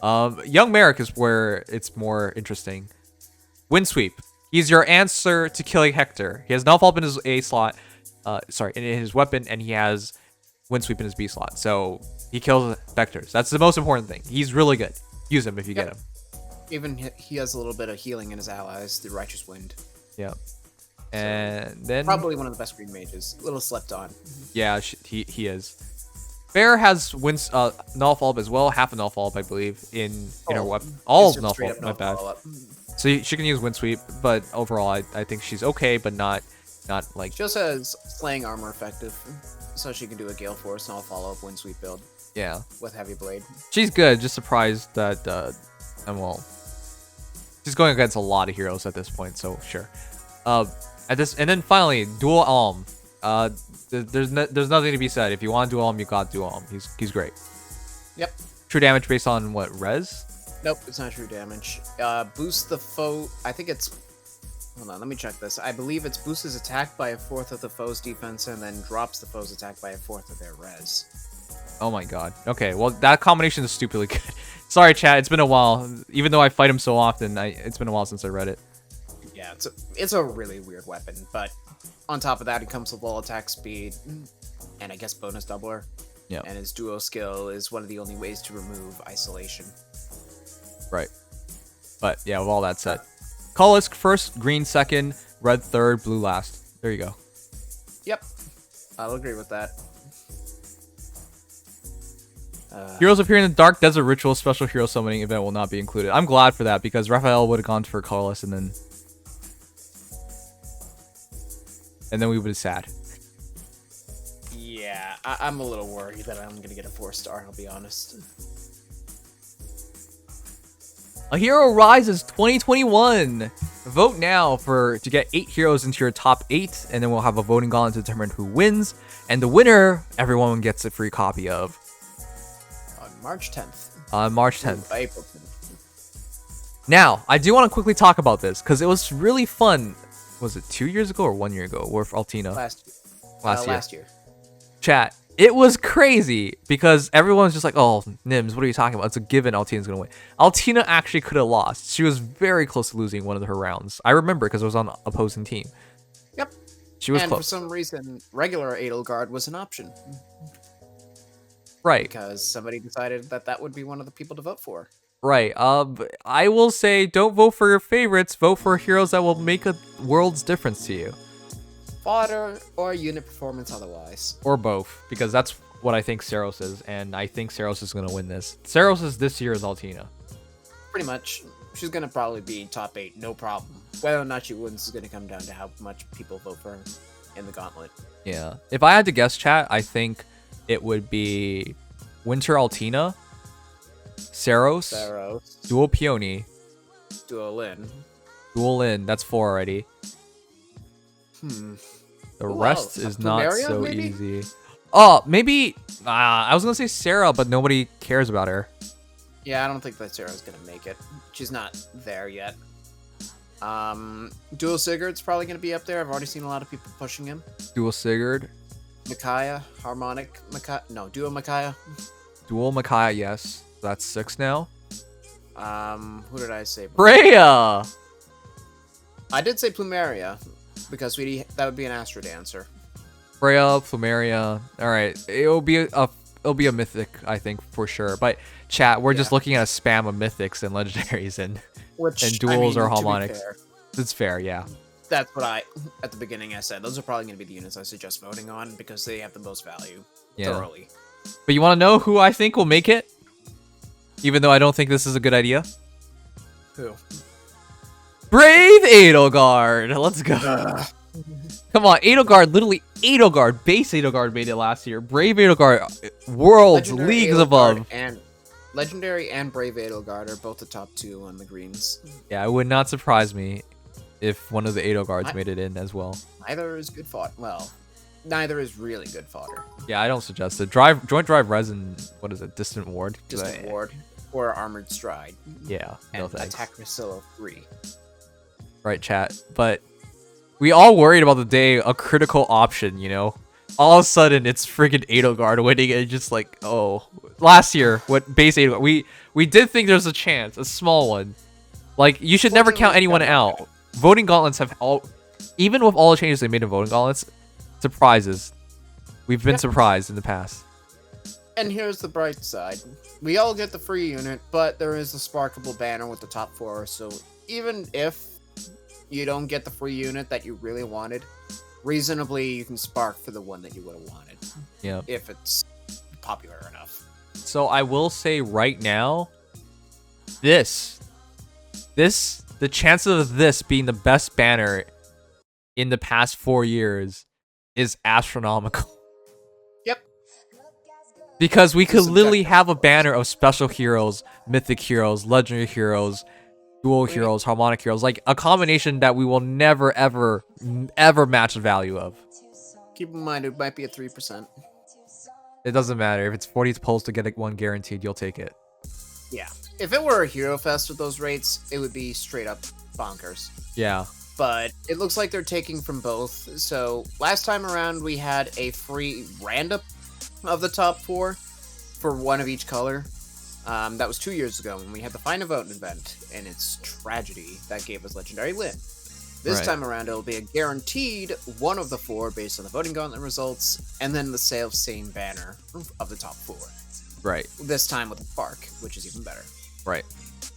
Young Merrick is where it's more interesting. Wind Sweep. He's your answer to killing Hector. He has null follow-up in his A slot. In his weapon, and he has Wind Sweep in his B slot. So he kills vectors. That's the most important thing. He's really good. Use him if you get him. Even he has a little bit of healing in his allies, the Righteous Wind. Yeah. And then Probably one of the best green mages. A little slept on. yeah, he is. Bear has null follow-up as well. Half a null follow-up, I believe, in her weapon. All null follow-up. My bad. So she can use Wind Sweep, but overall, I think she's okay, but not like. She also has Slaying Armor effective, so she can do a Gale Force and all follow-up Wind Sweep build. Yeah. With Heavy Blade. She's good. Just surprised that, she's going against a lot of heroes at this point, so sure. And then finally, Dual Alm. There's nothing to be said. If you want Dual Alm, you got Dual Alm. He's great. Yep. True damage based on what, res? Nope, it's not true damage. Boost the foe. I think it's. Hold on, let me check this. I believe it's boosts his attack by 1/4 of the foe's defense and then drops the foe's attack by 1/4 of their res. Oh my god. Okay, well, that combination is stupidly good. Sorry, chat. It's been a while. Even though I fight him so often, it's been a while since I read it. Yeah, it's a really weird weapon, but on top of that, it comes with low attack speed and I guess bonus doubler. Yeah. And his duo skill is one of the only ways to remove isolation. Right. But yeah, with all that said, Kalisk first, green second, red third, blue last. There you go. Yep, I'll agree with that. Heroes appear in the Dark Desert Ritual special hero summoning event will not be included. I'm glad for that because Raphael would have gone for Kalisk and then we would have sad. Yeah, I'm a little worried that I'm gonna get a 4-star. I'll be honest. A Hero Rises 2021. Vote now to get 8 heroes into your top 8, and then we'll have a voting gauntlet to determine who wins. And the winner, everyone gets a free copy of. On March 10th. On March 10th. April 10th. Now, I do want to quickly talk about this because it was really fun. Was it 2 years ago or 1 year ago? With Altina. Last year. Chat. It was crazy because everyone was just like, oh, Nims, what are you talking about? It's a given Altina's going to win. Altina actually could have lost. She was very close to losing one of her rounds. I remember because it was on the opposing team. Yep. She was and close. For some reason, regular Edelgard was an option. Right. Because somebody decided that would be one of the people to vote for. Right. I will say don't vote for your favorites. Vote for heroes that will make a world's difference to you. Fodder or unit performance otherwise. Or both, because that's what I think Saros is, and I think Saros is going to win this. Saros is this year's Altina. Pretty much. She's going to probably be top 8, no problem. Whether or not she wins is going to come down to how much people vote for her in the gauntlet. Yeah. If I had to guess, chat, I think it would be Winter Altina, Saros, Dual Peony, Duo Lin. Dual Lin. That's 4 already. The rest is not Plumeria, so maybe? easy. Oh, maybe. I was gonna say Sarah, but nobody cares about her. Yeah, I don't think that Sarah's gonna make it. She's not there yet. Dual Sigurd's probably gonna be up there. I've already seen a lot of people pushing him. Dual Sigurd. Micaiah, Harmonic Micaiah. No, Duo Micaiah. Dual Micaiah, yes. That's 6 now. Who did I say? Freya! I did say Plumeria. because that would be an Astro Dancer. Freya, Plumeria. All right, it'll be a mythic, I think, for sure. But chat, we're just looking at a spam of mythics and legendaries and duels or harmonics. It's fair, yeah. That's what at the beginning I said. Those are probably going to be the units I suggest voting on because they have the most value thoroughly. But you want to know who I think will make it? Even though I don't think this is a good idea. Who? Brave Edelgard. Let's go. Come on, Edelgard, literally Edelgard, base Edelgard made it last year. Brave Edelgard, worlds, Legendary leagues Edelgard above. And Legendary and Brave Edelgard are both the top 2 on the greens. Yeah, it would not surprise me if one of the Edelgards made it in as well. Neither is good fodder. Well, neither is really good fodder. Yeah, I don't suggest it. Joint drive resin, what is it? Distant Ward? Distant Ward or Armored Stride. Yeah, no and thanks. Attack Rosillo 3. Right, chat. But we all worried about the day a critical option, you know? All of a sudden, it's friggin' Edelgard winning, and just like, oh. Last year, what base Edelgard, we did think there's a chance, a small one. Like, you should never count anyone out. Voting gauntlets have even with all the changes they made in voting gauntlets, surprises. We've been surprised in the past. And here's the bright side. We all get the free unit, but there is a sparkable banner with the top 4, so even if you don't get the free unit that you really wanted, reasonably you can spark for the one that you would have wanted. Yeah. If it's popular enough. So I will say right now, the chances of this being the best banner in the past 4 years is astronomical. Yep. Because we could literally have a banner of special heroes, mythic heroes, legendary heroes, dual heroes, harmonic heroes, like a combination that we will never, ever, ever match the value of. Keep in mind, it might be a 3%. It doesn't matter. If it's 40 pulls to get one guaranteed, you'll take it. Yeah. If it were a Hero Fest with those rates, it would be straight up bonkers. Yeah. But it looks like they're taking from both. So last time around, we had a free random of the top 4 for one of each color. That was 2 years ago when we had the Find a Vote event, and it's Tragedy that gave us Legendary Lyn. This time around, it'll be a guaranteed one of the 4 based on the voting gauntlet results, and then the same banner of the top 4. Right. This time with a spark, which is even better. Right.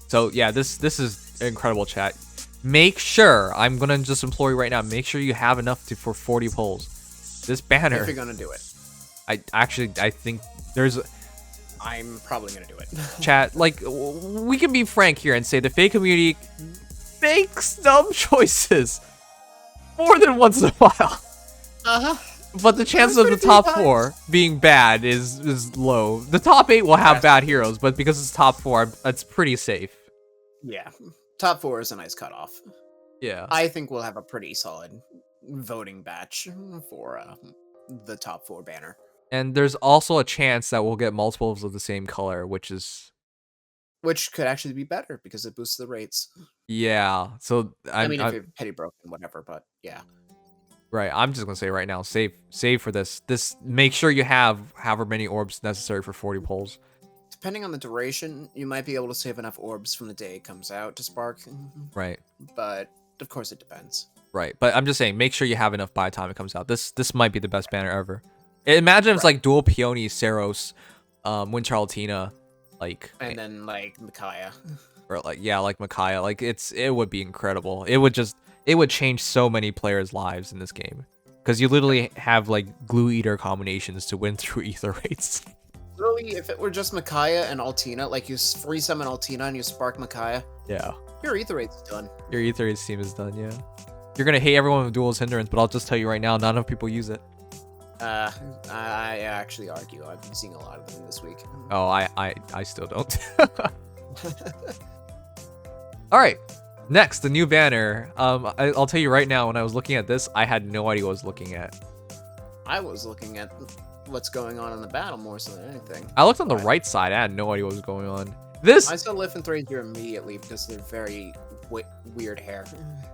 So yeah, this is incredible, chat. Make sure, I'm gonna just implore you right now, make sure you have enough for 40 polls. This banner. If you're gonna do it. I think there's. I'm probably gonna do it. Chat, like, we can be frank here and say the Feh community makes dumb choices more than once in a while. But the chances of the top 4 being bad is low. The top 8 will have bad heroes, but because it's top 4, it's pretty safe. Yeah, top 4 is a nice cutoff. Yeah, I think we'll have a pretty solid voting batch for the top 4 banner. And there's also a chance that we'll get multiples of the same color, which could actually be better because it boosts the rates. Yeah. So I mean, if you're petty broken, whatever. But yeah. Right. I'm just gonna say right now, save for this. Make sure you have however many orbs necessary for 40 polls. Depending on the duration, you might be able to save enough orbs from the day it comes out to spark. Right. But of course, it depends. Right. But I'm just saying, make sure you have enough by the time it comes out. This might be the best banner ever. Imagine if it's like dual Peony, Saros, Winter Altina, like, and then like Micaiah, or like like Micaiah. Like it would be incredible. It would change so many players' lives in this game because you literally have like glue eater combinations to win through ether rates. Literally, if it were just Micaiah and Altina, like you free summon Altina and you spark Micaiah, yeah, your ether rate's done. Your ether rates team is done. Yeah, you're gonna hate everyone with duel's hindrance, but I'll just tell you right now, not enough people use it. I actually argue. I've been seeing a lot of them this week. Oh, I still don't. All right, next, the new banner. I'll tell you right now, when I was looking at this, I had no idea what I was looking at. I was looking at what's going on in the battle more so than anything. I looked on the right side. I had no idea what was going on. This. I saw Lift and Three here immediately because they're very weird hair.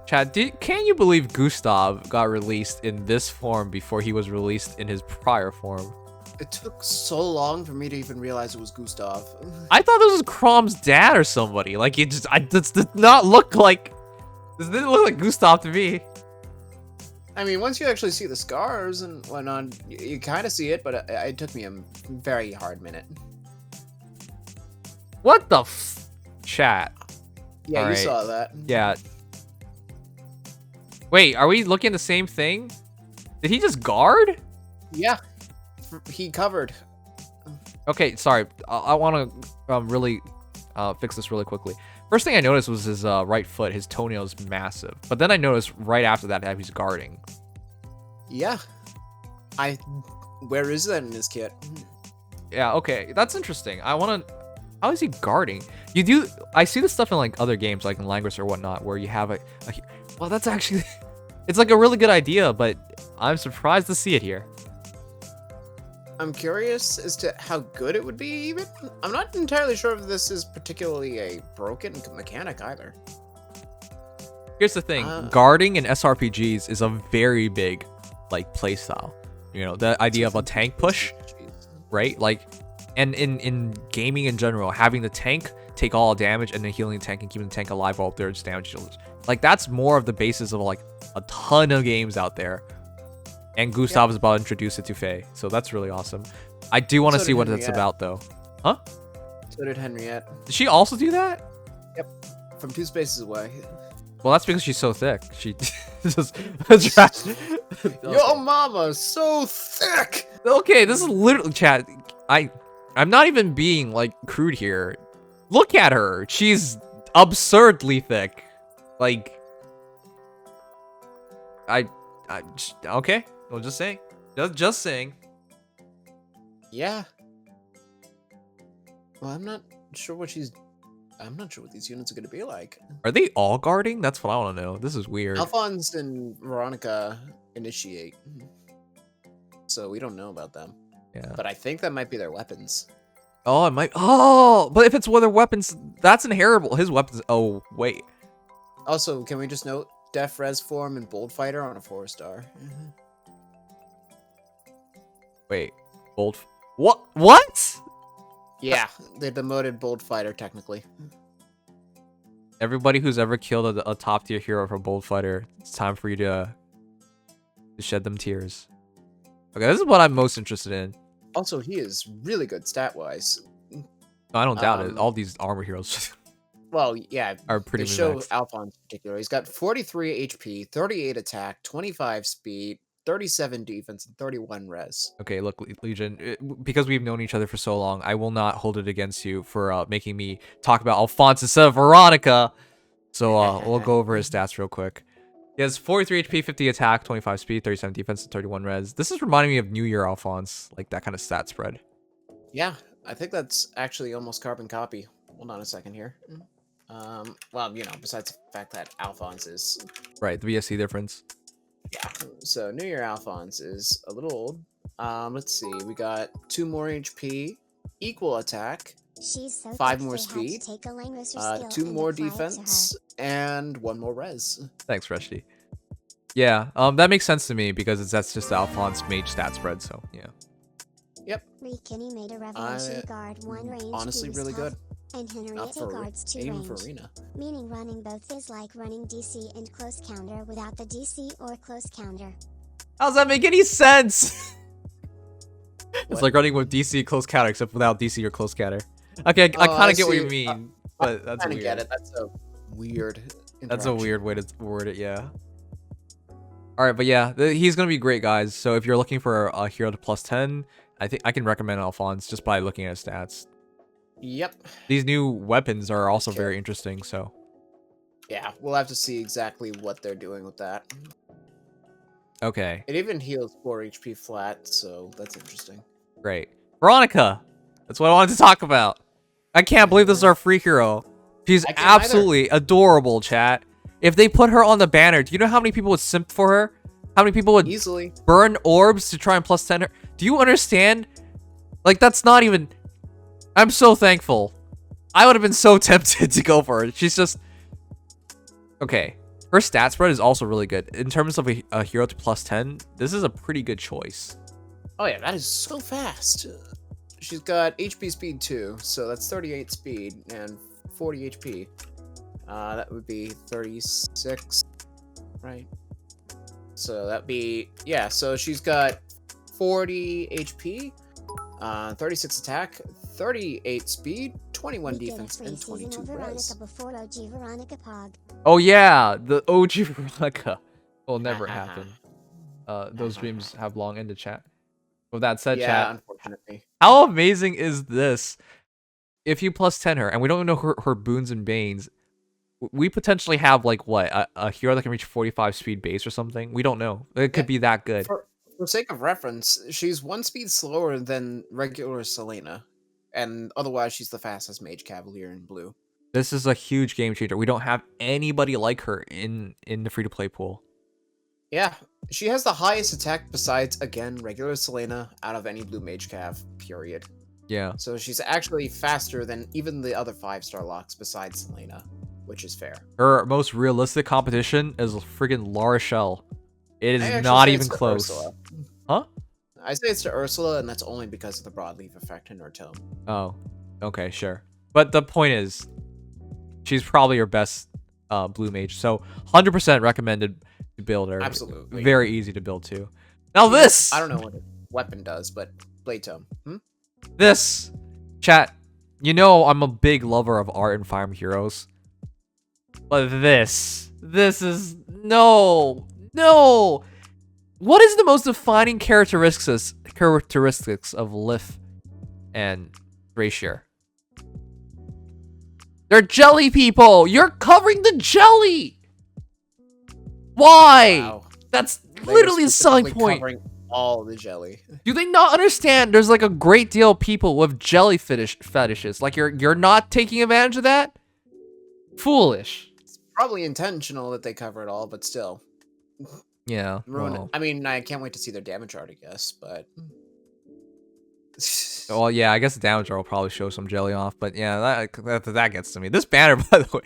Chad, can you believe Gustav got released in this form before he was released in his prior form? It took so long for me to even realize it was Gustav. I thought this was Crom's dad or somebody. Like, this did not look like... This didn't look like Gustav to me. I mean, once you actually see the scars and whatnot, you kind of see it, but it took me a very hard minute. What the chat? Yeah, you saw that. Yeah. Wait, are we looking at the same thing? Did he just guard? Yeah, he covered. Okay, sorry. I want to really fix this really quickly. First thing I noticed was his right foot. His toenail is massive. But then I noticed right after that he's guarding. Yeah. Where is that in his kit? Yeah, okay. That's interesting. I want to... How is he guarding? You do... I see this stuff in like other games, like in Language or whatnot, where you have a well, that's actually... It's like a really good idea, but I'm surprised to see it here. I'm curious as to how good it would be, even. I'm not entirely sure if this is particularly a broken mechanic either. Here's the thing. Guarding in SRPGs is a very big, like, playstyle. You know, the idea of a tank push, right? Like, and in gaming in general, having the tank take all damage and then healing the tank and keeping the tank alive while there's damage dealers. Like, that's more of the basis of, like, a ton of games out there. And Gustav is about to introduce it to Feh, so that's really awesome. I do want to see what that's about, though. Huh? So did Henriette. Did she also do that? Yep. From 2 spaces away. Well, that's because she's so thick. She just... Yo, mama, so thick! Okay, this is literally... Chat, I'm not even being, like, crude here. Look at her. She's absurdly thick. Like... Okay. Well, just saying. Just saying. Yeah. Well, I'm not sure what these units are going to be like. Are they all guarding? That's what I want to know. This is weird. Alphonse and Veronica initiate. So we don't know about them. Yeah. But I think that might be their weapons. Oh, it might... Oh! But if it's one of their weapons, that's inheritable. His weapons... Oh, wait. Also, can we just note Def Res form and Bold Fighter on a 4-star? Wait. Bold... What? What? Yeah, they demoted Bold Fighter, technically. Everybody who's ever killed a top-tier hero from Bold Fighter, it's time for you to shed them tears. Okay, this is what I'm most interested in. Also, he is really good stat-wise. I don't doubt it. All these armor heroes... Well, yeah, are pretty they show maxed. Alphonse in particular. He's got 43 HP, 38 attack, 25 speed, 37 defense, and 31 res. Okay, look, Legion, because we've known each other for so long, I will not hold it against you for making me talk about Alphonse instead of Veronica. So we'll go over his stats real quick. He has 43 HP, 50 attack, 25 speed, 37 defense, and 31 res. This is reminding me of New Year Alphonse, like that kind of stat spread. Yeah, I think that's actually almost carbon copy. Hold on a second here. Well, you know, besides the fact that Alphonse is... Right, the VSC difference. Yeah, so New Year Alphonse is a little old. Let's see, we got 2 more HP, equal attack, She's so 5 more thick they had speed, to take a language skill 2 and more apply it to her. defense, and 1 more res. Thanks, Reshti. Yeah, that makes sense to me because that's just the Alphonse mage stat spread, so yeah. Yep. Rikini made a revelation guard 1 range. Honestly, boost really good. And Henriette guards 2 even range. for Arena. Meaning running both is like running DC and close counter without the DC or close counter. How does that make any sense? It's What? like running with DC close counter, except without DC or close counter. Okay, I kind of get what you see. mean, but that's I weird. get it. That's a weird. That's a weird way to word it, yeah. All right, but yeah, he's gonna be great, guys. So if you're looking for a hero to +10, I think I can recommend Alphonse just by looking at his stats. Yep. These new weapons are also Okay. very interesting. So Yeah, we'll have to see exactly what they're doing with that. okay, It even heals 4 HP flat, so that's interesting. great. Veronica, that's what I wanted to talk about. I can't believe this is our free hero. She's I can't either. absolutely adorable, chat. If they put her on the banner, do you know how many people would simp for her? How many people would Easily. burn orbs to try and +10 her? Do you understand? Like, that's not even... I'm so thankful. I would have been so tempted to go for her. She's just... Okay. Her stat spread is also really good. In terms of a hero to +10, this is a pretty good choice. Oh yeah, that is so fast. She's got HP speed 2, so that's 38 speed and 40 HP. That would be 36, right? So that'd be, yeah, so she's got 40 HP, 36 attack, 38 speed, 21 defense, and 22 res. Oh yeah, the OG Veronica will never happen. Those dreams have long ended, chat. With that said, yeah, chat, unfortunately. how amazing is this? If you plus 10 her, and we don't know her boons and banes, we potentially have like what, a hero that can reach 45 speed base or something. We don't know. It could be that good. For sake of reference, she's 1 speed slower than regular Selena, and otherwise she's the fastest Mage Cavalier in blue. This is a huge game changer. We don't have anybody like her in the free to play pool. Yeah, she has the highest attack besides, again, regular Selena out of any blue Mage Cav, period. Yeah. So she's actually faster than even the other 5-star locks besides Selena, which is fair. Her most realistic competition is friggin' Larashell. It is I not say even it's to close. Ursula. Huh? I say it's to Ursula, and that's only because of the broadleaf effect in her tome. Oh, okay, sure. But the point is, she's probably your best blue mage. So 100% recommended to build her. Absolutely. Very easy to build too. Now this! I don't know what a weapon does, but Blade Tome. This! Chat, you know I'm a big lover of art in Fire Emblem Heroes. But this is... No! What is the most defining characteristics of Lif and Thracier? They're jelly people! You're covering the jelly! Why? Wow. That's literally a selling Specifically point. Covering all the jelly. Do they not understand there's like a great deal of people with jelly fetishes? Like you're not taking advantage of that? Foolish. It's probably intentional that they cover it all, but still. Yeah. Ruin Well. it. I mean, I can't wait to see their damage art, I guess, but... Well, yeah, I guess the damage will probably show some jelly off, but yeah, that gets to me. This banner, by the way,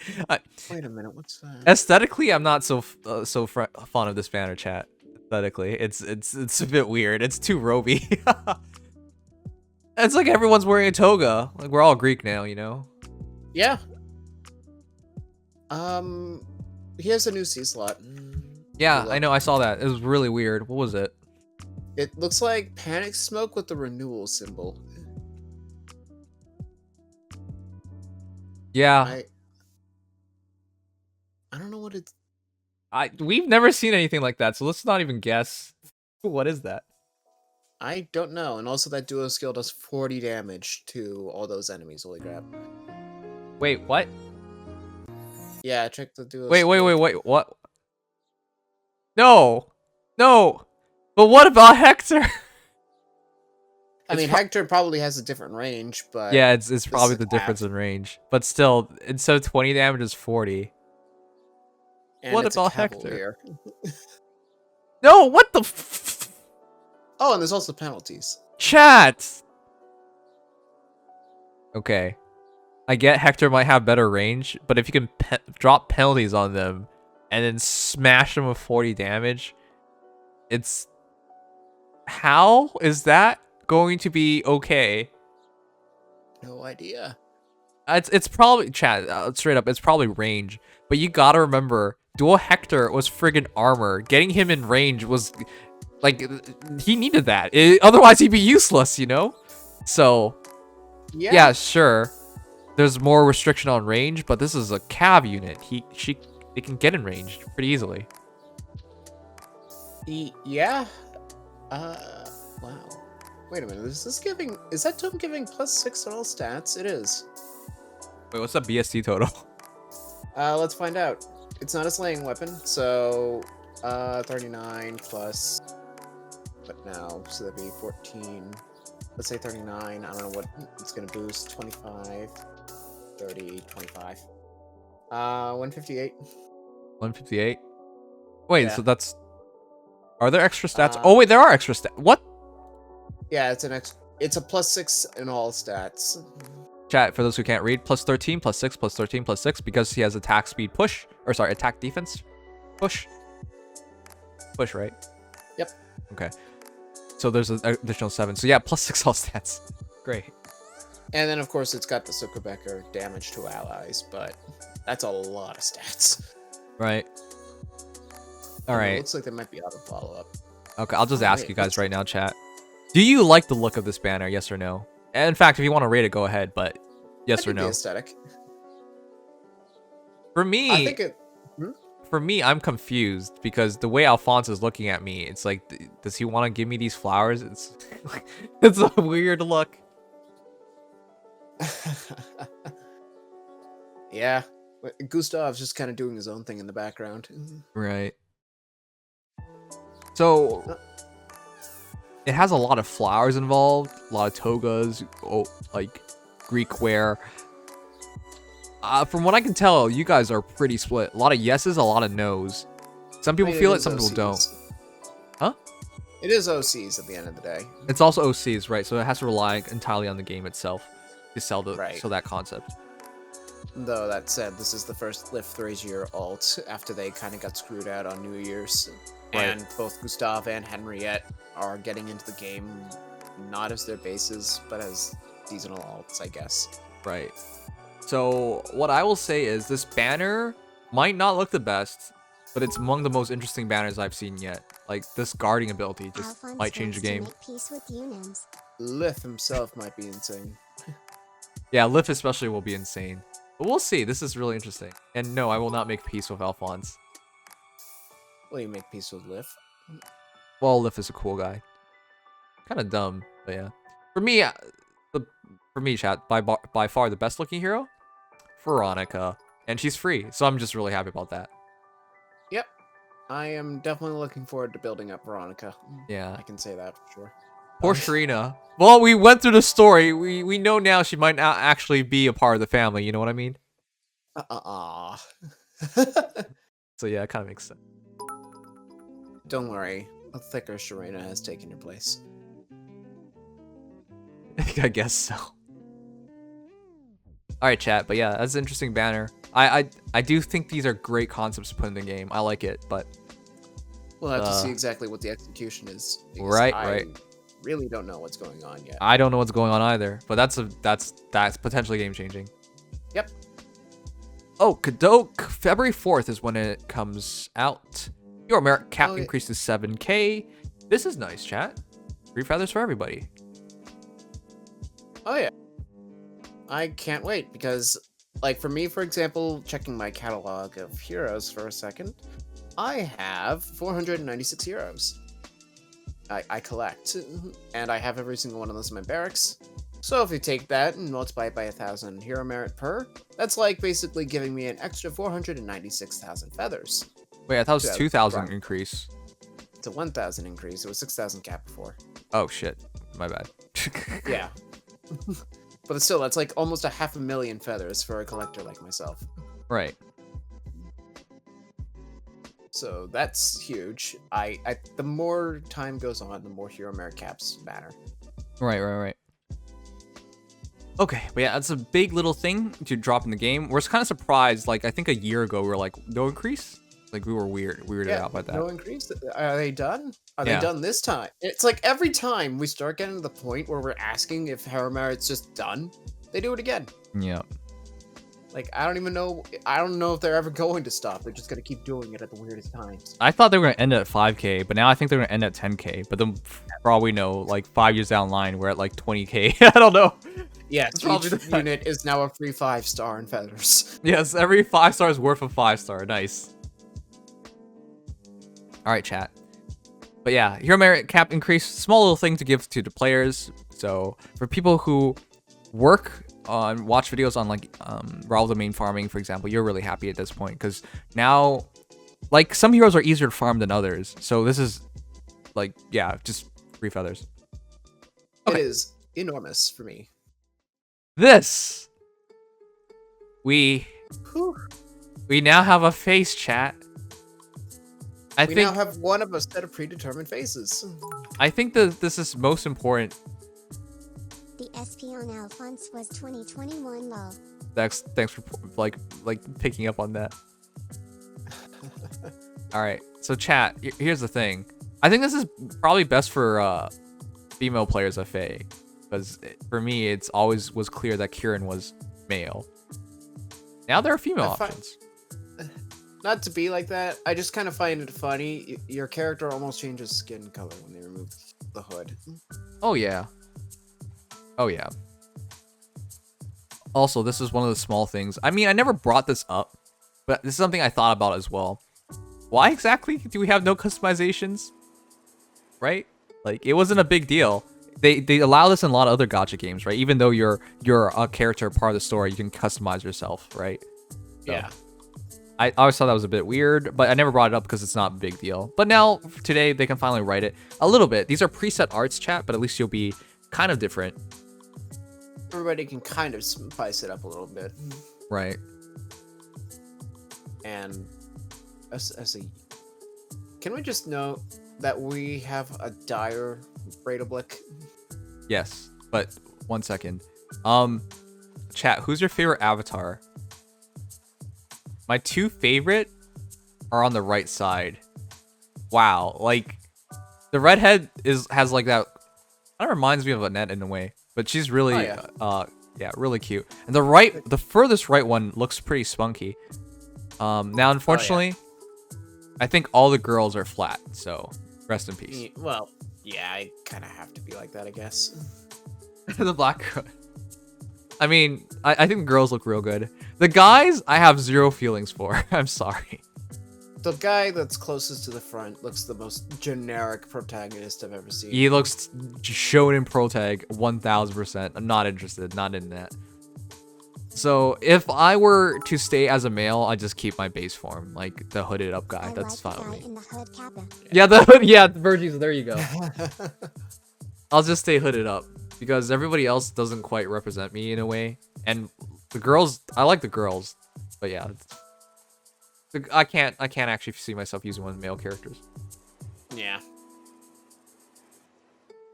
Wait a minute, what's that? aesthetically, I'm not so fond of this banner, chat. Aesthetically, it's a bit weird. It's too roby. It's like everyone's wearing a toga. Like we're all Greek now, you know? Yeah. He has a new C slot. Yeah, I know. I saw that. It was really weird. What was it? It looks like Panic Smoke with the renewal symbol. Yeah. I don't know what it's... We've never seen anything like that, so let's not even guess. What is that? I don't know. And also that duo skill does 40 damage to all those enemies. Holy crap. Wait, what? Yeah, check the duo Wait, skill. what? No! But what about Hector? I mean, Hector probably has a different range, but... Yeah, it's probably the difference in range. But still, instead of 20 damage, it's 40. And What it's about a Hector? Cavalier. No, what the Oh, and there's also penalties. Chat! Okay. I get Hector might have better range, but if you can drop penalties on them and then smash them with 40 damage, it's... How is that going to be okay? No idea. It's probably, chat, straight up, it's probably range. But you gotta remember, Dual Hector was friggin' armor. Getting him in range was, like, he needed that. Otherwise, he'd be useless, you know? So, yeah, sure. There's more restriction on range, but this is a cav unit. They can get in range pretty easily. Yeah. Wow. Wait a minute. Is that tome giving +6 on all stats? It is. Wait, what's the BST total? Let's find out. It's not a slaying weapon, so 39 plus what now? So that'd be 14. Let's say 39. I don't know what it's gonna boost. 25, 30, 25. 158. 158. Wait, Yeah. so that's... Are there extra stats? Oh wait, there are extra stats. What? Yeah, it's a +6 in all stats. Chat, for those who can't read, +13, +6, +13, +6, because he has attack speed push. Or sorry, attack defense push. Push, right? Yep. Okay. So there's an additional 7. So yeah, +6 all stats. Great. And then, of course, it's got the Zuckerbecker damage to allies, but that's a lot of stats. Right. All right. It looks like there might be auto follow-up. Okay, I'll just Oh, ask wait, you guys what's- right now, chat. Do you like the look of this banner? Yes or no? And in fact, if you want to rate it, go ahead. But yes I or think the no? aesthetic. For me, I think it. for me, I'm confused because the way Alphonse is looking at me, it's like, does he want to give me these flowers? It's it's a weird look. Yeah, Gustav's just kind of doing his own thing in the background. Right. So it has a lot of flowers involved, a lot of togas, like Greek wear. From what I can tell, you guys are pretty split. A lot of yeses, a lot of nos. Some people feel it, some people don't. Huh? It is OCs at the end of the day. It's also OCs, right? So it has to rely entirely on the game itself to sell that concept. Though that said, this is the first Lift Thrasier alt after they kind of got screwed out on New Year's. Right. And both Gustav and Henriette are getting into the game not as their bases, but as seasonal alts, I guess. Right. So what I will say is this banner might not look the best, but it's among the most interesting banners I've seen yet. Like this guarding ability just Alphonse might change the game. wants to make peace with you, Nims. Lith himself might be insane. Yeah, Lif especially will be insane. But we'll see. This is really interesting. And no, I will not make peace with Alphonse. Will you make peace with Lith? Well, Lif is a cool guy. Kind of dumb, but yeah. For me, for me, chat, by far the best looking hero, Veronica, and she's free, so I'm just really happy about that. Yep. I am definitely looking forward to building up Veronica. Yeah. I can say that for sure. Poor Sharina. Well, we went through the story. We know now she might not actually be a part of the family. You know what I mean? So yeah, it kind of makes sense. Don't worry. A thicker Sharina has taken your place. I guess so. All right, chat. But yeah, that's an interesting banner. I do think these are great concepts to put in the game. I like it, but We'll have to see exactly what the execution is. Because Right. I really don't know what's going on yet. I don't know what's going on either. But that's potentially game changing. Yep. Oh, Kadoke, February 4th is when it comes out. Your merit cap Oh, yeah. increases 7k. This is nice, chat. 3 feathers for everybody. Oh yeah. I can't wait because, like, for me, for example, checking my catalog of heroes for a second, I have 496 heroes. I collect, and I have every single one of those in my barracks. So if you take that and multiply it by 1,000 hero merit per, that's like basically giving me an extra 496,000 feathers. Wait, I thought it was Yeah, 2,000 right. increase. It's a 1,000 increase. It was 6,000 cap before. Oh shit, my bad. Yeah. But still, that's like almost 500,000 feathers for a collector like myself. Right. So that's huge. The more time goes on, the more hero merit caps matter. Right. Okay, but yeah, that's a big little thing to drop in the game. We're kind of surprised. Like I think a year ago we were like, no increase. Like we were weirded out by that. No increase. Are they done? Are Yeah. they done this time? It's like every time we start getting to the point where we're asking if hero merit's just done, they do it again. Yeah. Like I don't even know. I don't know if they're ever going to stop. They're just gonna keep doing it at the weirdest times. I thought they were gonna end at 5k, but now I think they're gonna end at 10k. But then, for all we know, like 5 years down the line, we're at like 20k. I don't know. Yes, probably each the- unit is now a free 5-star in feathers. Yes, every 5 star is worth a 5 star. Nice. All right, chat. But yeah, hero merit cap increase, small little thing to give to the players. So for people who watch videos on like Raw Domain farming, for example, you're really happy at this point because now, like some heroes are easier to farm than others. So this is like, yeah, just 3 feathers. Okay. It is enormous for me. This we Whew. now have a face, chat. I We think now have one of a set of predetermined faces. I think that this is most important. The SP on Alphonse was 2021 low. Thanks for like picking up on that. All right, so chat. Here's the thing. I think this is probably best for female players of FEH, because for me, it's always was clear that Kieran was male. Now there are female options. not to be like that. I just kind of find it funny. Your character almost changes skin color when they remove the hood. Oh yeah. Oh yeah. Also, this is one of the small things. I mean, I never brought this up, but this is something I thought about as well. Why exactly do we have no customizations? Right? Like, it wasn't a big deal. They allow this in a lot of other gacha games, right? Even though you're a character part of the story, you can customize yourself, right? So, Yeah. I always thought that was a bit weird, but I never brought it up because it's not a big deal. But now, today, they can finally write it a little bit. These are preset arts, chat, but at least you'll be kind of different. Everybody can kind of spice it up a little bit. Right. And as a... Can we just note that we have a dire Braidable? Yes, but 1 second. Chat, who's your favorite avatar? My two favorite are on the right side. Wow, like the redhead has like that. Kind of reminds me of Annette in a way, but she's really, yeah, really cute. And the furthest right one looks pretty spunky. Now unfortunately, I think all the girls are flat. So rest in peace. Well, yeah, I kind of have to be like that, I guess. The black girl. I mean, I think the girls look real good. The guys, I have zero feelings for. I'm sorry. The guy that's closest to the front looks the most generic protagonist I've ever seen. He looks shonen protag 1000%. I'm not interested. Not in that. So if I were to stay as a male, I'd just keep my base form, like the hooded up guy. That's fine with me. In the hood kappa. Yeah, the hood. Yeah, Virgies. There you go. I'll just stay hooded up because everybody else doesn't quite represent me in a way. And the girls, I like the girls, but yeah, I can't actually see myself using one of the male characters. Yeah.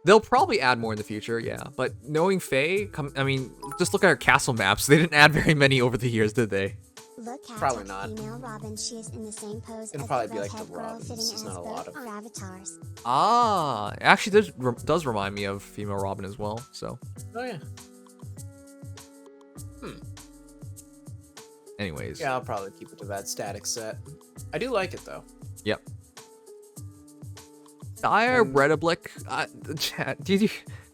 They'll probably add more in the future, yeah. But knowing Feh, I mean, just look at our castle maps. They didn't add very many over the years, did they? Look at Probably not. Female Robin. She is in the same pose It'll as probably the be like the redhead girl Robins. fitting There's as not a lot both of- our avatars. Ah, actually, this does remind me of female Robin as well. So, Oh yeah. anyways, Yeah, I'll probably keep it to that static set. I do like it though. Yep. Dire Bredablick, chat. Do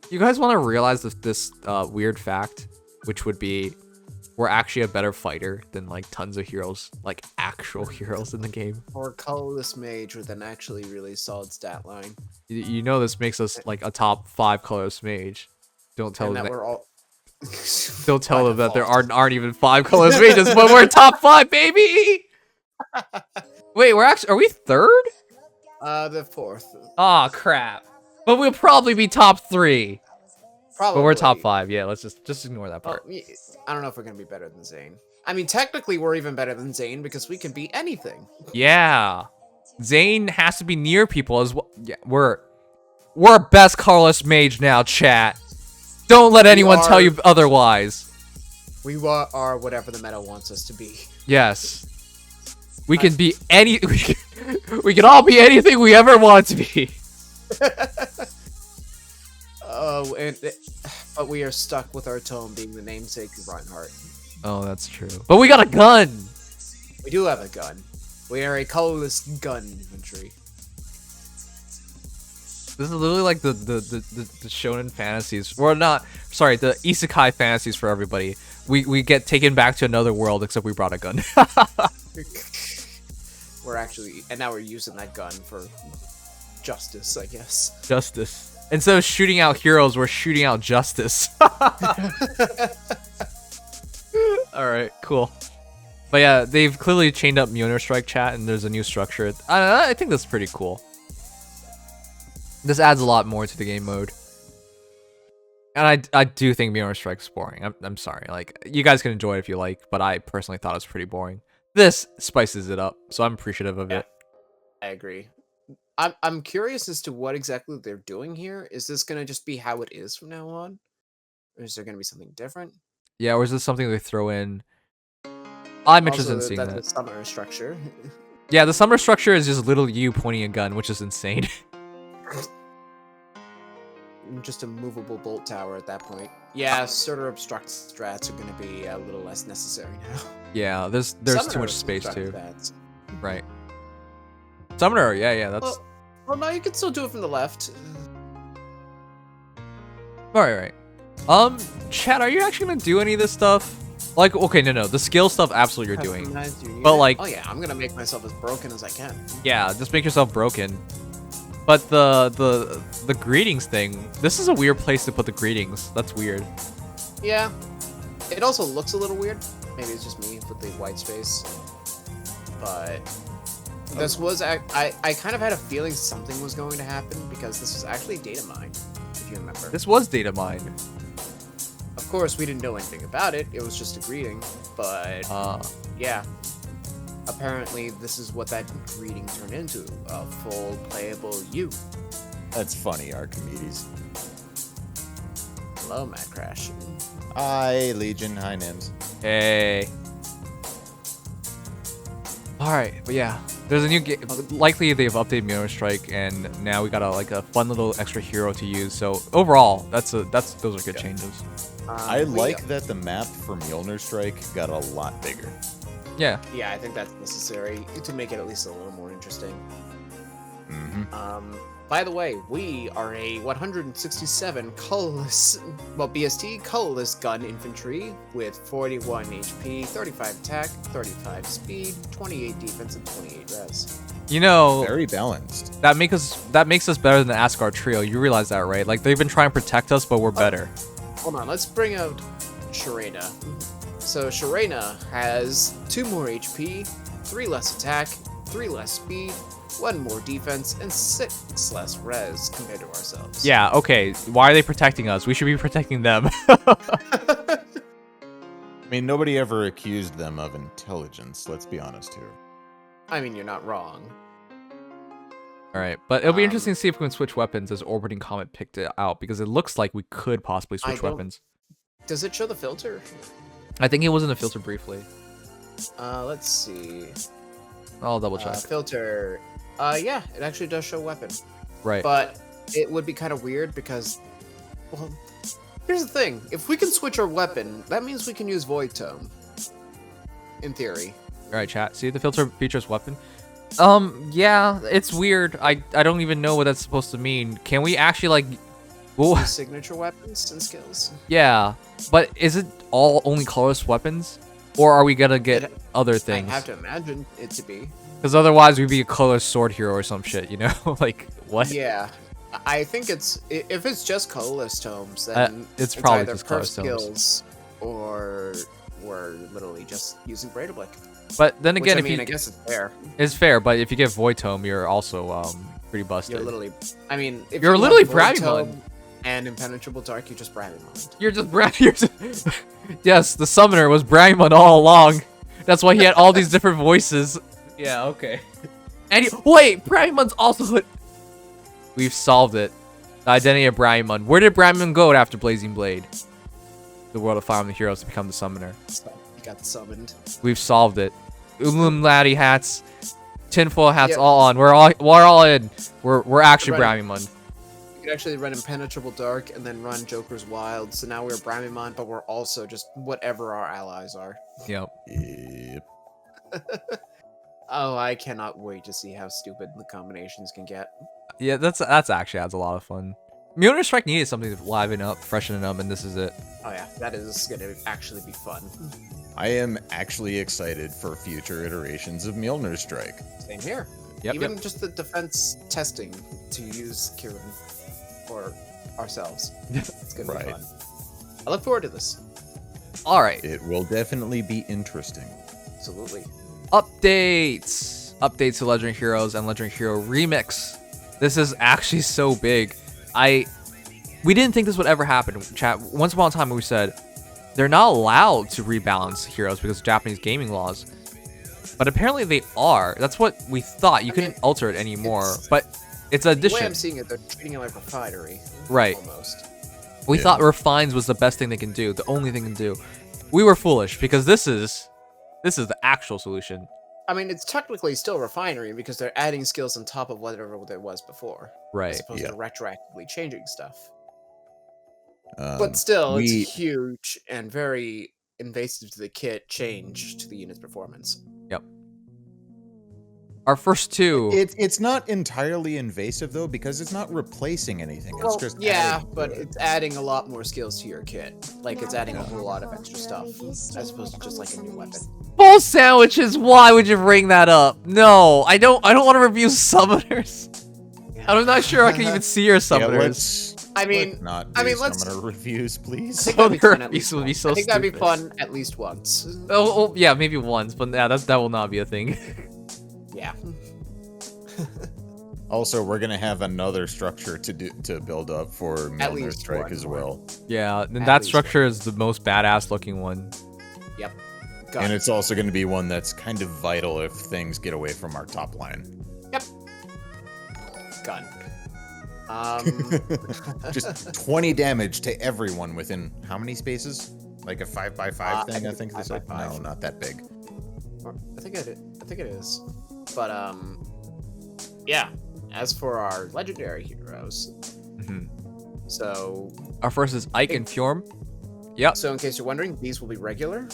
you guys want to realize this weird fact, which would be we're actually a better fighter than like tons of heroes, like actual heroes in the game. Or colorless mage with an actually really solid stat line. You know this makes us like a top 5 colorless mage. Don't tell And them that that. we're all... Don't tell by them that there default. aren't even 5 colorless mages, but we're top 5, baby. Wait, are we third? The fourth. Aw, crap. But we'll probably be top 3. Probably. But we're top 5. Yeah, let's just ignore that part. I don't know if we're gonna be better than Zane. I mean, technically, we're even better than Zane because we can beat anything. Yeah. Zane has to be near people as well. Yeah, we're best colorless mage now, chat. Don't let anyone tell you otherwise. We are whatever the meta wants us to be. Yes. We can be any. We can all be anything we ever want to be. Oh, but we are stuck with our tome being the namesake of Reinhardt. Oh, that's true. But we got a gun. We do have a gun. We are a colorless gun infantry. This is literally like the shonen fantasies. Or not. Sorry, the isekai fantasies for everybody. We get taken back to another world, except we brought a gun. We're actually, and now we're using that gun for justice, I guess. Justice. Instead of shooting out heroes, we're shooting out justice. Alright, cool. But yeah, they've clearly chained up Mjolnir Strike, chat, and there's a new structure. I think that's pretty cool. This adds a lot more to the game mode. And I do think Mjolnir Strike's boring. I'm sorry. Like, you guys can enjoy it if you like, but I personally thought it was pretty boring. This spices it up, so I'm appreciative of it. I agree. I'm curious as to what exactly they're doing here. Is this gonna just be how it is from now on? Or is there gonna be something different? Yeah, or is this something they throw in? I'm interested in seeing that's that. the summer structure. Yeah, the summer structure is just little you pointing a gun, which is insane. Just a movable bolt tower at that point. Yeah, sort of obstruct strats are gonna be a little less necessary now. Yeah, there's Summoner too much space obstruct too. strats. Right. Summoner, yeah, that's... Well, no, you can still do it from the left. Right. Chad, are you actually gonna do any of this stuff? Like, okay, no, the skill stuff absolutely you're doing. But like... Oh yeah, I'm gonna make myself as broken as I can. Yeah, just make yourself broken. But the greetings thing, this is a weird place to put the greetings. That's weird. Yeah. It also looks a little weird. Maybe it's just me with the white space. But this was... I kind of had a feeling something was going to happen because this was actually data mined, if you remember. This was data mined. Of course, we didn't know anything about it. It was just a greeting. But yeah. Apparently, this is what that greeting turned into. A full playable you. That's funny, Archimedes. Hello, MadCrash. Hi, Legion. Hi, Nims. Hey. Alright, but yeah. There's a new game. Likely they've updated Mjolnir Strike, and now we got a fun little extra hero to use. So overall, those are good changes. I like that the map for Mjolnir Strike got a lot bigger. Yeah. Yeah, I think that's necessary to make it at least a little more interesting. By the way, we are a 167 colorless, well, BST colorless gun infantry with 41 HP, 35 attack, 35 speed, 28 defense, and 28 res. You know, Very balanced. that makes us better than the Asgard trio. You realize that, right? Like they've been trying to protect us, but we're better. Hold on, let's bring out Sharena. So Sharena has 2 more HP, 3 less attack, 3 less speed, 1 more defense, and 6 less res compared to ourselves. Yeah, okay. Why are they protecting us? We should be protecting them. I mean, nobody ever accused them of intelligence, let's be honest here. I mean, you're not wrong. Alright, but it'll be interesting to see if we can switch weapons as Orbiting Comet picked it out, because it looks like we could possibly switch weapons. Does it show the filter? I think it was in the filter briefly. Let's see. I'll double check. Filter. Yeah, it actually does show weapon. Right. But it would be kind of weird because, well, here's the thing. If we can switch our weapon, that means we can use Void Tome. In theory. Alright, chat. See, the filter features weapon. Yeah, it's weird. I don't even know what that's supposed to mean. Can we actually, like... Use signature weapons and skills? Yeah, but is it all only colorless weapons? Or are we gonna get other things? I have to imagine it to be. Because otherwise we'd be a colorless sword hero or some shit, you know? Like, what? Yeah. I think it's... If it's just colorless tomes, then it's probably either just perf colorless tomes. skills or we're literally just using Braidblick. But then again, Which, I guess it's fair. It's fair, but if you get Void Tome, you're also pretty busted. You're literally... I mean, if you're you literally have Void Bravimon. Tome and Impenetrable Dark, you're just Bravimon. You're just Bravimon. Yes, the summoner was Bravimon all along. That's why he had all these different voices. Yeah, okay. And wait, Bravimon's also... We've solved it. The identity of Bravimon. Where did Bravimon go after Blazing Blade? The world of Fire Emblem Heroes to become the summoner. So, he got summoned. We've solved it. Illuminati hats, tinfoil hats, all on. We're all in. We're actually Bravimon. You could actually run Impenetrable Dark and then run Joker's Wild. So now we're Bravimon, but we're also just whatever our allies are. Yep. Yep. Oh, I cannot wait to see how stupid the combinations can get. Yeah, that's actually adds a lot of fun. Mjolnir Strike needed something to liven up, freshen it up, and this is it. Oh yeah, that is gonna actually be fun. I am actually excited for future iterations of Mjolnir Strike. Same here. Yep, Even just the defense testing to use Kieran for ourselves. It's gonna be fun. I look forward to this. All right. It will definitely be interesting. Absolutely. Updates to Legendary Heroes and Legendary Hero Remix. This is actually so big. We didn't think this would ever happen. Chat. Once upon a time, we said they're not allowed to rebalance heroes because of Japanese gaming laws, but apparently they are. That's what we thought. You couldn't alter it anymore, but it's an addition. The way I'm seeing it, they're treating it like refinery. Right. Almost. We thought refines was the best thing they can do, the only thing they can do. We were foolish because this is the actual solution. I mean, it's technically still refinery because they're adding skills on top of whatever there was before. Right. As opposed to retroactively changing stuff. Um, But still, it's huge and very invasive to the kit change to the unit's performance. Yep. Our first two. It's not entirely invasive though, because it's not replacing anything. It's just adding to but it. it's adding a lot more skills to your kit. Like it's Now adding a that I whole have lot a of whole extra hero stuff, review as stream opposed to with just like a new only weapon. summoners. Full sandwiches. Why would you bring that up? No, I don't want to review summoners. I'm not sure I can even see your Yeah, summoners. let's let's summoner reviews, please. I think that'd be fun at Summoner least reviews would be once. so I think that'd be stupid. fun at least once. Oh, yeah, maybe once, but yeah, that will not be a thing. Yeah. Also, we're gonna have another structure to build up for Mjolnir least Strike one as more. well, Yeah, and At that least structure is the most badass looking one. Yep. and it's also going to be one that's kind of vital if things get away from our top line. Gun. Just 20 damage to everyone within how many spaces? Like a 5x5 thing? I think it's this. 5x5. No, not that big. I think it is. But yeah. As for our legendary heroes, so Our first is Ike and Fjorm. Yep. So in case you're wondering, these will be regular.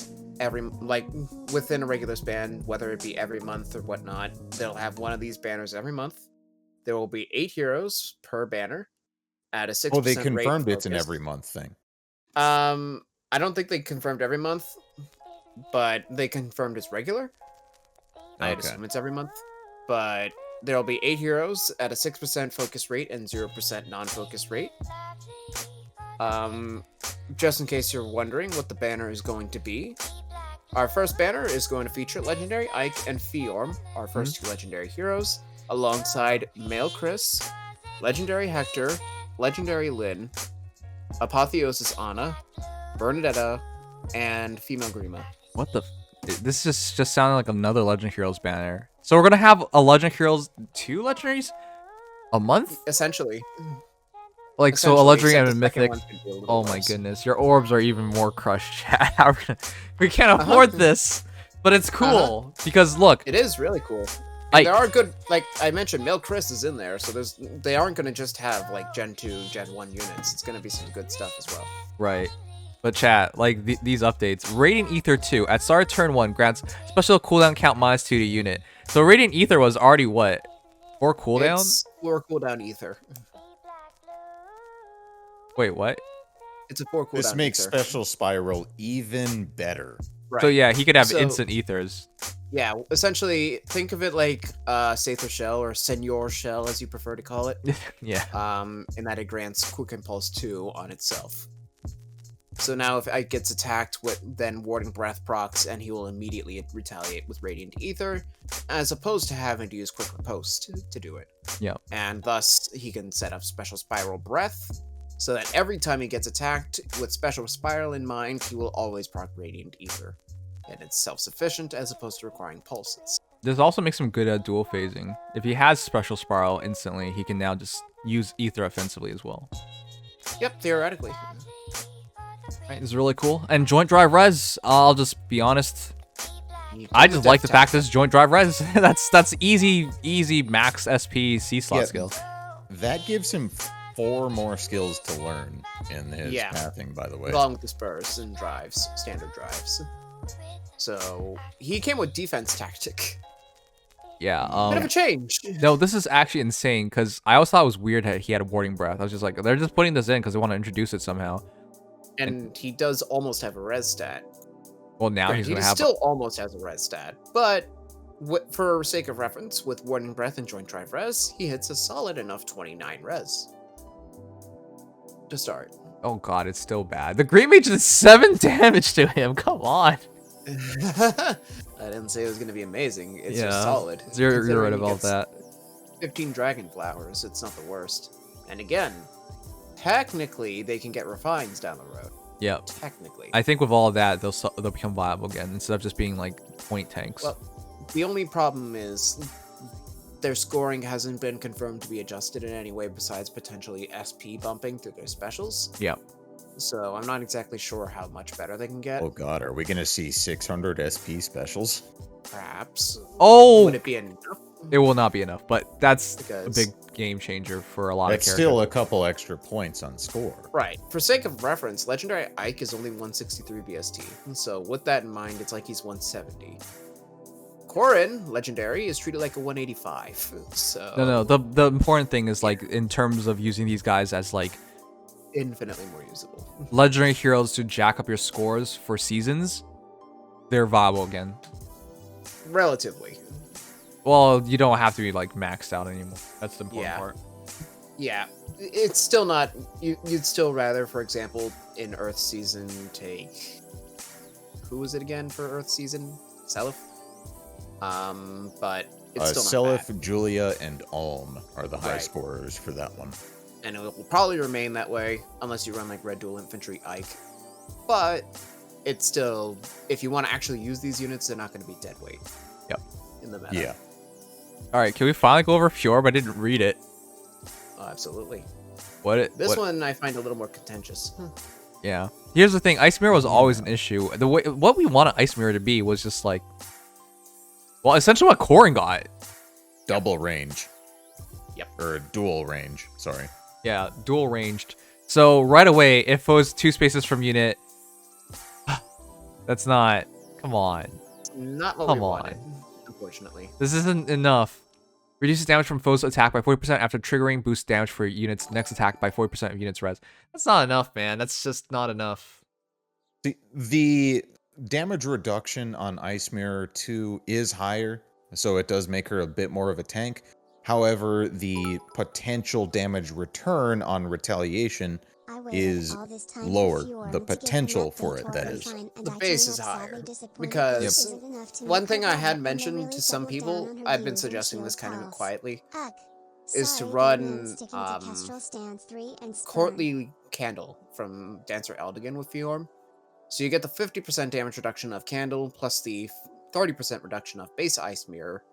Within a regular span, whether it be every month or whatnot, they'll have one of these banners every month. There will be 8 heroes per banner at a 6% Oh, they rate confirmed it's an focused. every month thing. I don't think they confirmed every month, but they confirmed it's regular. I assume it's every month. But there'll be 8 heroes at a 6% focus rate and 0% non-focus rate. Just in case you're wondering what the banner is going to be, our first banner is going to feature Legendary Ike and Fjorm, our first 2 legendary heroes, alongside Male Chris, Legendary Hector, Legendary Lynn, Apotheosis Anna, Bernadetta, and Female Grima. What the? This just sounded like another Legend Heroes banner. So we're gonna have a Legend Heroes 2 legendaries a month? Essentially. Like, so a legendary except and a the second mythic. one's gonna be a little Oh my worse. goodness, your orbs are even more crushed, chat. How are we gonna- we can't afford this, but it's cool because look, It is really cool. Ike. There are good, like I mentioned, Male Chris is in there, so they aren't going to just have like Gen 2, Gen 1 units. It's going to be some good stuff as well. right? But chat, like these updates, Radiant Ether 2 at start of turn 1 grants special cooldown count -2 to unit. So Radiant Ether was already what? 4 cooldown? It's 4 cooldown ether. Wait, what? It's a 4 cooldown This makes ether. Special Spiral even better. Right. So yeah, he could have So- instant ethers. Yeah, essentially, think of it like Sather Shell or Senor Shell, as you prefer to call it. Yeah. In that it grants Quick Impulse 2 on itself. So now if Ike gets attacked with then Warding Breath procs, and he will immediately retaliate with Radiant Ether, as opposed to having to use Quick Riposte to do it. Yeah. And thus, he can set up Special Spiral Breath, so that every time he gets attacked with Special Spiral in mind, he will always proc Radiant Ether. And it's self-sufficient as opposed to requiring pulses. This also makes him good at dual phasing. If he has special spiral instantly, he can now just use ether offensively as well. Yep, theoretically. Right, this is really cool. And joint drive res, I'll just be honest, I just like the fact that it's joint drive res. that's easy max SP C slot Yeah. skill. That gives him 4 more skills to learn in his Yeah. pathing, by the way. Along with the spurs and drives, standard drives. So he came with defense tactic. Yeah. Bit of a change. No, this is actually insane because I always thought it was weird that he had a warding breath. I was just like, they're just putting this in because they want to introduce it somehow. And he does almost have a res stat. Well, now Granted, he's he gonna have. still almost has a res stat, but for sake of reference, with Warding Breath and Joint Drive res, he hits a solid enough 29 res to start. Oh god, it's still bad. The Green Mage did 7 damage to him. Come on. I didn't say it was going to be amazing. It's Yeah. just solid. You're Considering right he about gets that. 15 Dragon Flowers, it's not the worst. And again, technically, they can get refines down the road. Yep. Technically. I think with all of that, they'll become viable again instead of just being like point tanks. Well, the only problem is their scoring hasn't been confirmed to be adjusted in any way besides potentially SP bumping through their specials. Yep. So I'm not exactly sure how much better they can get. Oh god, are we gonna see 600 SP specials? Perhaps. Oh! Would it be enough? It will not be enough, but that's Because- a big game changer for a lot That's of characters. still a couple extra points on score. Right. For sake of reference, Legendary Ike is only 163 BST. So with that in mind, it's like he's 170. Corrin, legendary, is treated like a 185. So No. The important thing is like in terms of using these guys as like infinitely more usable. legendary heroes to jack up your scores for seasons, they're viable again. Relatively. Well, you don't have to be like maxed out anymore. That's the important part. Yeah, it's still not. You'd still rather, for example, in Earth Season, take who was it again for Earth Season? Seliph. But it's still not bad. Seliph, Julia, and Alm are the high Right. scorers for that one. And it will probably remain that way unless you run like Red Dual Infantry Ike. But it's still, if you want to actually use these units, they're not going to be dead weight. Yep. In the meta. Yeah. All right, can we finally go over Fjorm? I didn't read it. Oh, absolutely. What? One I find a little more contentious. Yeah. Here's the thing. Ice Mirror was always an issue. The way what we wanted Ice Mirror to be was just like, well, essentially what Corrin got. Double range. Yep. Or dual range. Sorry. Yeah, dual ranged. So right away, if it was 2 spaces from unit, that's not. Come on. Not what Come we on. wanted, unfortunately. This isn't enough. Reduces damage from foes attack by 40% after triggering. Boosts damage for units next attack by 40% of units res. That's not enough, man. That's just not enough. The damage reduction on Ice Mirror 2 is higher, so it does make her a bit more of a tank. However, the potential damage return on retaliation is lower. The potential for it, that is. The base is higher. Because one thing I had mentioned to some people, I've been suggesting this kind of quietly, is to run Courtly Candle from Dancer Eldigan with Fjorm. So you get the 50% damage reduction of Candle plus the 30% reduction of base Ice Mirror.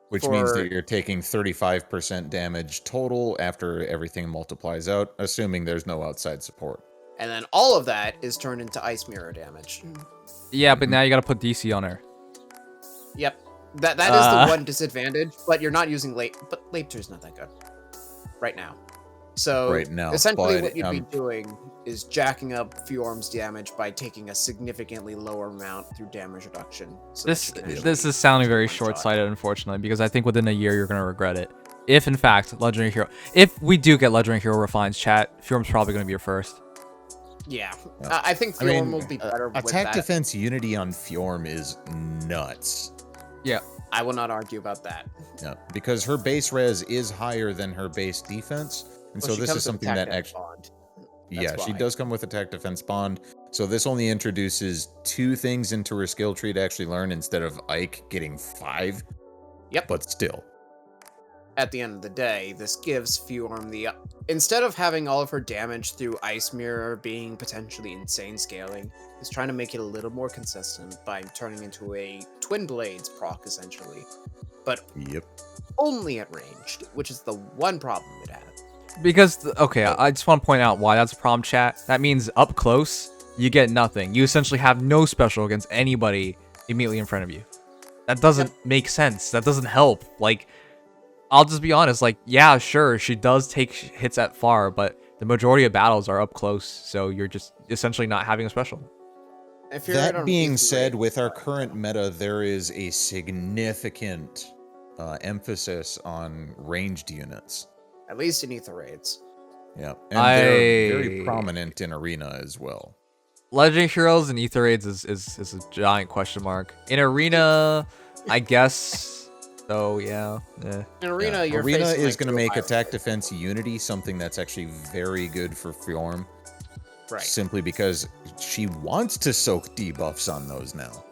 Which means that you're taking 35% damage total after everything multiplies out, assuming there's no outside support. And then all of that is turned into Ice Mirror damage. Yeah, but now you gotta put DC on her. Yep. That is the one disadvantage, but you're not using but Lapeter's not that good right now. So right now, essentially what you'd be doing is jacking up Fjorm's damage by taking a significantly lower amount through damage reduction. So this is sounding very short-sighted, unfortunately, because I think within a year you're gonna regret it. If in fact Legendary Hero, if we do get Legendary Hero refines, chat, Fjorm's probably gonna be your first. Yeah, I think Fjorm will be better with attack that. defense unity on Fjorm is nuts. Yeah. I will not argue about that. Yeah, because her base res is higher than her base defense, and so this is something that actually... Yeah, she does come with attack defense bond, so this only introduces 2 things into her skill tree to actually learn instead of Ike getting 5. Yep. But still. At the end of the day, this gives Fjorm the... Instead of having all of her damage through Ice Mirror being potentially insane scaling, is trying to make it a little more consistent by turning into a Twin Blades proc, essentially. But only at ranged, which is the one problem it had. Because, okay, I just want to point out why that's a problem, chat. That means up close, you get nothing. You essentially have no special against anybody immediately in front of you. That doesn't make sense. That doesn't help. Like, I'll just be honest. Like, yeah, sure, she does take hits at far, but the majority of battles are up close, so you're just essentially not having a special. That being said, with our current meta, there is a significant emphasis on ranged units. At least in Ether Raids. Yeah, and they're very prominent in Arena as well. Legendary Heroes and Ether Raids is a giant question mark. In Arena, I guess. So yeah. In Arena, you're Arena facing, is going to make attack players. defense unity something that's actually very good for Fjorm. Right. Simply because she wants to soak debuffs on those now.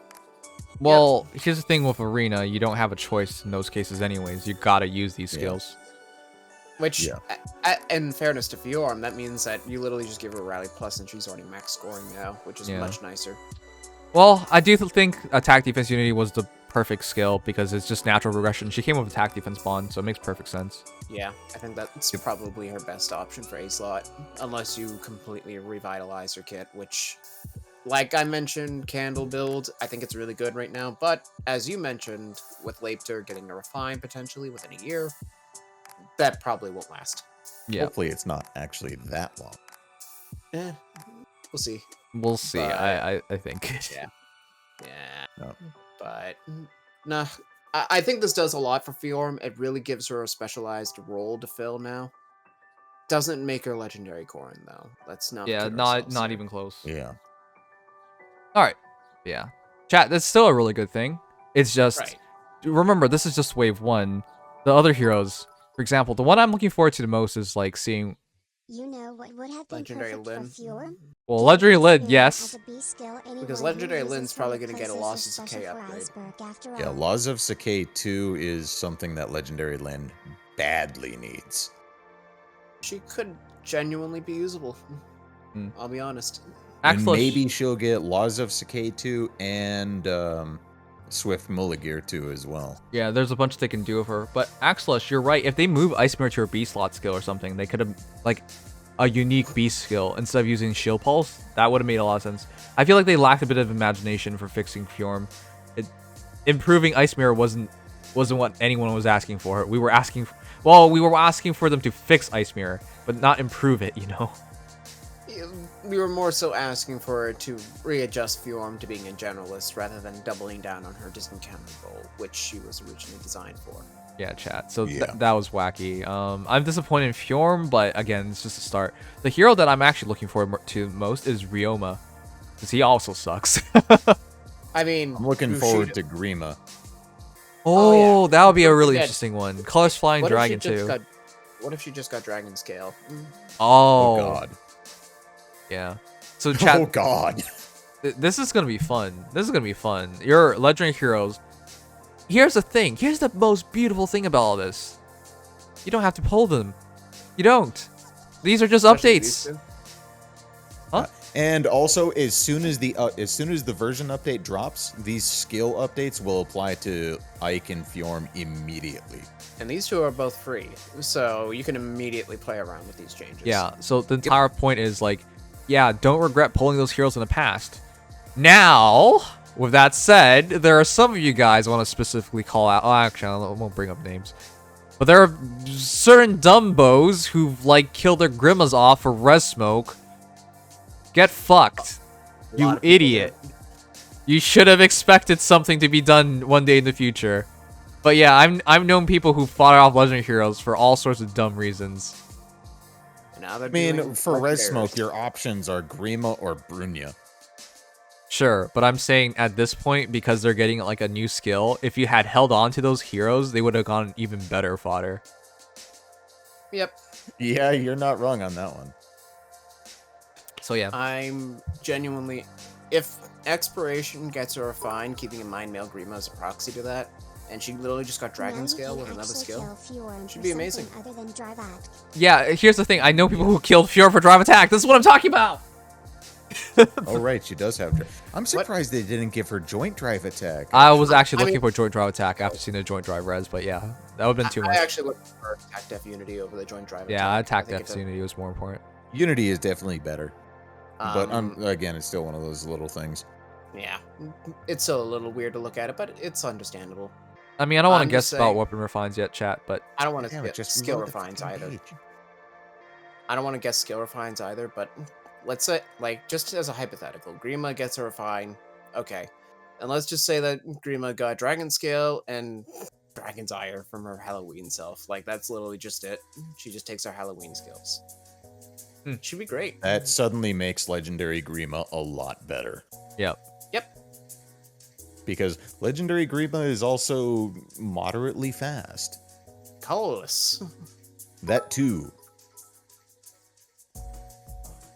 Well, here's the thing with Arena, you don't have a choice in those cases anyways. You gotta use these skills. Which, in fairness to Fjorm, that means that you literally just give her a Rally Plus and she's already max scoring now, which is much nicer. Well, I do think attack defense unity was the perfect skill because it's just natural regression. She came with attack defense bond, so it makes perfect sense. Yeah, I think that's probably her best option for A-Slot, unless you completely revitalize her kit, which, like I mentioned, Candle build, I think it's really good right now, but as you mentioned, with Lapeter getting a refine potentially within a year, that probably won't last. Yeah. Hopefully it's not actually that long. We'll see. We'll see. But, I think. Yeah. But nah, I think this does a lot for Fjorm. It really gives her a specialized role to fill now. Doesn't make her legendary Corrin though. Let's not. Yeah, kid not ourselves here. even close. Yeah. All right. Yeah. Chat, that's still a really good thing. It's just Right. remember this is just wave 1. The other heroes, for example, the one I'm looking forward to the most is like seeing You know what would have been Legendary perfect Lyn. for Fjorm? well, legendary Lid, yes. Because Legendary Lyn's probably gonna get a Loss of Decay upgrade. Yeah, Laws of Decay 2 is something that Legendary Lyn badly needs. She could genuinely be usable. Hmm. I'll be honest. And Axel, maybe she'll get Laws of Decay 2 and Swift Mulligear 2 as well. yeah, there's a bunch they can do with her. But Axelush, you're right. If they move Ice Mirror to her B slot skill or something, they could have like a unique beast skill instead of using Shield Pulse. That would have made a lot of sense. I feel like they lacked a bit of imagination for fixing Fjorm. Improving Ice Mirror wasn't what anyone was asking for. We were asking for them to fix Ice Mirror, but not improve it, you know. We were more so asking for her to readjust Fjorm to being a generalist rather than doubling down on her disencounter role, which she was originally designed for. Yeah, chat. So Yeah. that was wacky. I'm disappointed in Fjorm, but again, it's just a start. The hero that I'm actually looking forward to most is Ryoma, because he also sucks. I mean, I'm looking Bushido- forward to Grima. Oh, yeah. that would be a really Yeah. interesting one. Colors Flying What if she Dragon just too. what if she just got Dragon Scale? Oh, Oh god. yeah. So chat, Oh god. this is gonna be fun. This is gonna be fun. Your legendary heroes. Here's the thing. Here's the most beautiful thing about all this. You don't have to pull them. You don't. These are just Especially updates. these two. And also, as soon as the version update drops, these skill updates will apply to Ike and Fjorm immediately. And these two are both free, so you can immediately play around with these changes. Yeah, so the entire point is like, yeah, don't regret pulling those heroes in the past. Now, with that said, there are some of you guys I want to specifically call out. Oh, actually, I won't bring up names. But there are certain dumbos who've like killed their Grimas off for res smoke. Get fucked, A you lot of people idiot. did. You should have expected something to be done one day in the future. But yeah, I've known people who fought off legendary heroes for all sorts of dumb reasons. And now they're I mean, doing for Res legendaries. Smoke, your options are Grima or Brunya. Sure, but I'm saying at this point, because they're getting like a new skill, if you had held on to those heroes, they would have gotten even better fodder. Yep. Yeah, you're not wrong on that one. So yeah. I'm genuinely... If Expiration gets her refined, keeping in mind Male Grima as a proxy to that, and she literally just got Dragon Scale with another skill, should be amazing. Other than drive act. Yeah, here's the thing. I know people who killed Fjorm for drive attack. This is what I'm talking about! Oh, right, she does have... I'm surprised they didn't give her Joint Drive Attack. I was actually I looking mean- for joint drive attack after seeing the joint drive res, but yeah, that would have been too I much. actually look for Attack Def Unity over the Joint Drive Yeah, Attack. attack I think depth unity was more important. Unity is definitely better. But Um, again, it's still one of those little things. Yeah. It's still a little weird to look at it, but it's understandable. I mean, I don't want I'm to just guess about saying- weapon refines yet, chat, but I don't want to Damn it, get just skill load the refines freaking either. page. I don't want to guess skill refines either, but let's say, like, just as a hypothetical, Grima gets a refine. Okay. And let's just say that Grima got Dragon Scale and Dragon's Ire from her Halloween self. Like, that's literally just it. She just takes her Halloween skills. Should be great. That suddenly makes Legendary Grima a lot better. yeah. Yep. Because Legendary Grima is also moderately fast. Colorless. That too.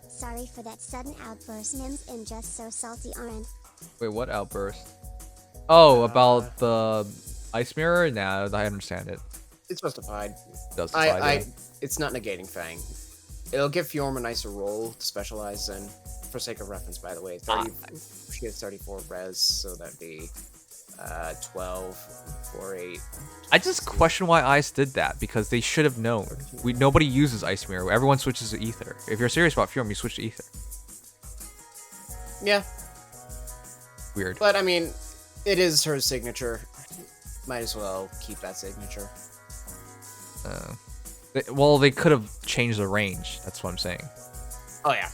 Sorry for that sudden outburst, Nims, and just so salty aren't. Wait, what outburst? Oh, about the ice mirror? Nah, I understand it. It's justified. Does It's not negating Fang. It'll give Fjorm a nicer role to specialize in. For sake of reference, by the way, 30, she has 34 res, so that'd be 12, 4, 8. I just question why Ice did that, because they should have known. Nobody uses Ice Mirror. Everyone switches to Ether. If you're serious about Fjorm, you switch to Ether. Yeah, Weird. but I mean, it is her signature. Might as well keep that signature. Well, they could have changed the range. That's what I'm saying. Oh yeah,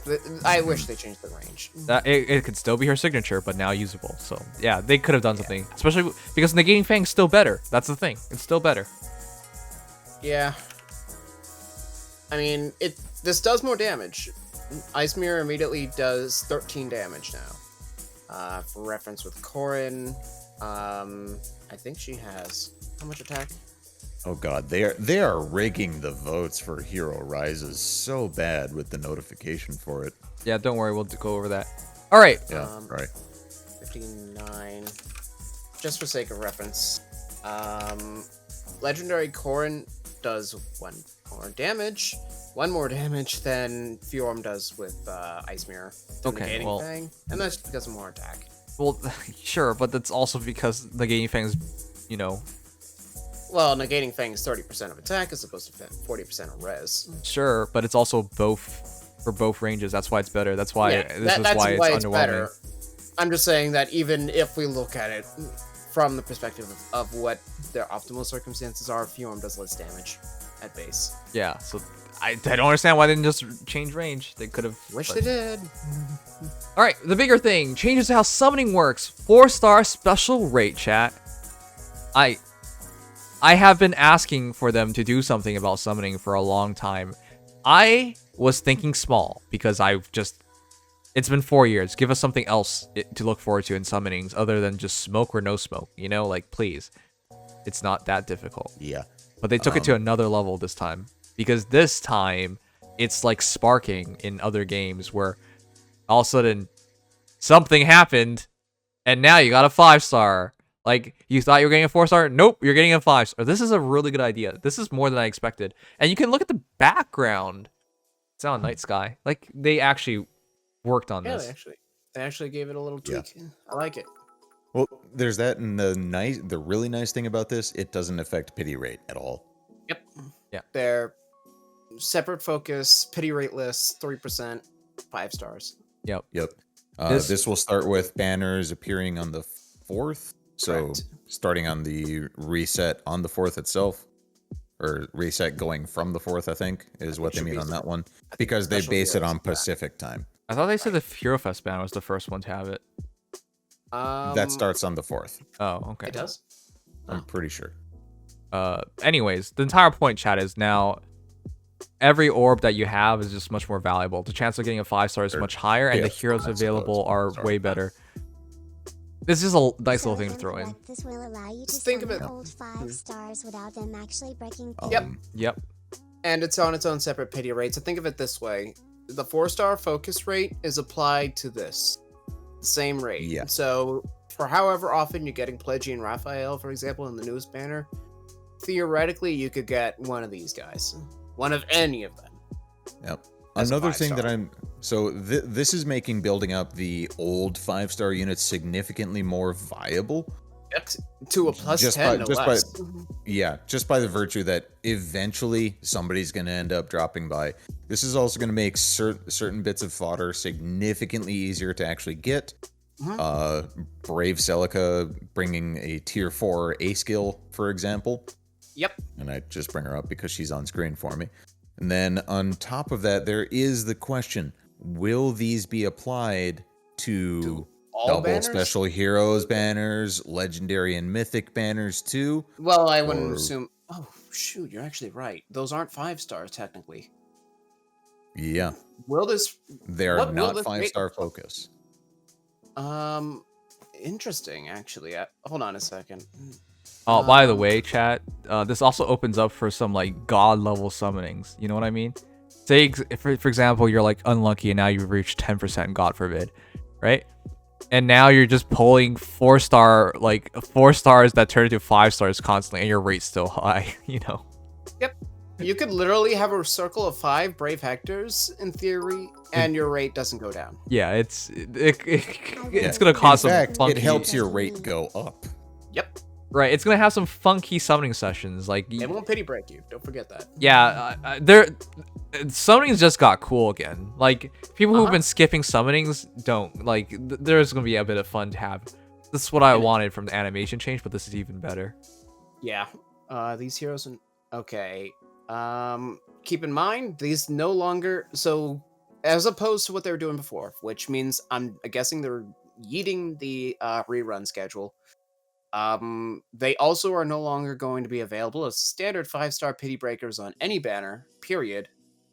I wish they changed the range. It could still be her signature, but now usable. So yeah, they could have done something, especially because negating Fang's still better. That's the thing. It's still better. Yeah. I mean, this does more damage. Ice Mirror immediately does 13 damage now. For reference with Corrin, I think she has how much attack? Oh god, they are rigging the votes for Hero Rises so bad with the notification for it. Yeah, don't worry, we'll go over that. All right. Yeah, right. 59. Just for sake of reference, Legendary Corrin does one more damage than Fjorm does with Ice Mirror. Okay, well, Fang, and that's because of more attack. Well, sure, but that's also because negating Fang's, you know. Well, negating Fang is 30% of attack as opposed to 40% of res. Sure, but it's also both for both ranges. That's why it's better. That's why that's why it's underwhelming. better. I'm just saying that even if we look at it from the perspective of what their optimal circumstances are, Fjorm does less damage at base. Yeah, so I don't understand why they didn't just change range. They could have. Wish they did. All right, the bigger thing changes how summoning works. 4-star special rate, chat. I have been asking for them to do something about summoning for a long time. I was thinking small because it's been 4 years. Give us something else to look forward to in summonings other than just smoke or no smoke. You know, like, please. It's not that difficult. Yeah. But they took it to another level this time. Because this time, it's like sparking in other games where all of a sudden something happened and now you got a 5-star. Like, you thought you were getting a 4-star? Nope, you're getting a 5-star. This is a really good idea. This is more than I expected. And you can look at the background. It's on Night Sky. Like, they actually worked on this. They actually gave it a little tweak. Yeah. I like it. Well, there's that, and the really nice thing about this, it doesn't affect pity rate at all. Yep. Yeah. They're separate focus, pity rate lists, 3%, 5 stars. Yep. This will start with banners appearing on the 4th. So Correct. starting on the reset on the 4th itself, or reset going from the 4th, I think, is what they mean on that one. Because they base it on Pacific time. I thought they said the Furofest banner was the first one to have it. That starts on the 4th. Oh, okay. It does? I'm pretty sure. Anyways, the entire point, chat, is now every orb that you have is just much more valuable. The chance of getting a 5-star is much higher, and the heroes available are way better. This is a nice little thing to throw in. This will allow you to think of it. hold 5 stars without them actually breaking. Yep. And it's on its own separate pity rate. So think of it this way. The 4-star focus rate is applied to this. The same rate. Yeah. So for however often you're getting Pledgy and Raphael, for example, in the newest banner, theoretically you could get one of these guys. One of any of them. Yep. Another thing that this is making building up the old 5-star units significantly more viable. To a plus 10, just by the virtue that eventually somebody's going to end up dropping by. This is also going to make certain bits of fodder significantly easier to actually get. Brave Celica bringing a tier 4 A skill, for example. Yep. And I just bring her up because she's on screen for me. And then on top of that, there is the question, will these be applied to double banners? Special Heroes banners, Legendary and Mythic banners too? Well, I wouldn't assume... Oh, shoot, you're actually right. Those aren't 5 stars, technically. Yeah. Will this... They're not 5-star focus. Interesting, actually. Hold on a second. Oh, by the way, chat, this also opens up for some, like, god-level summonings. You know what I mean? Say, for example, you're, like, unlucky and now you've reached 10%, God forbid, right? And now you're just pulling 4-star, like, 4 stars that turn into 5 stars constantly, and your rate's still high, you know? Yep. You could literally have a circle of 5 Brave Hectors, in theory, and your rate doesn't go down. Yeah, it's gonna cause some funky... it helps your rate go up. Yep. Right, it's gonna have some funky summoning sessions, like... It won't pity break you, don't forget that. Yeah, summonings just got cool again. Like, people who've been skipping summonings don't, like, there's gonna be a bit of fun to have. This is what I wanted from the animation change, but this is even better. Yeah. These heroes... Okay. Keep in mind, these no longer... So, as opposed to what they were doing before, which means I'm guessing they're yeeting the rerun schedule. They also are no longer going to be available as standard 5-star pity breakers on any banner, period,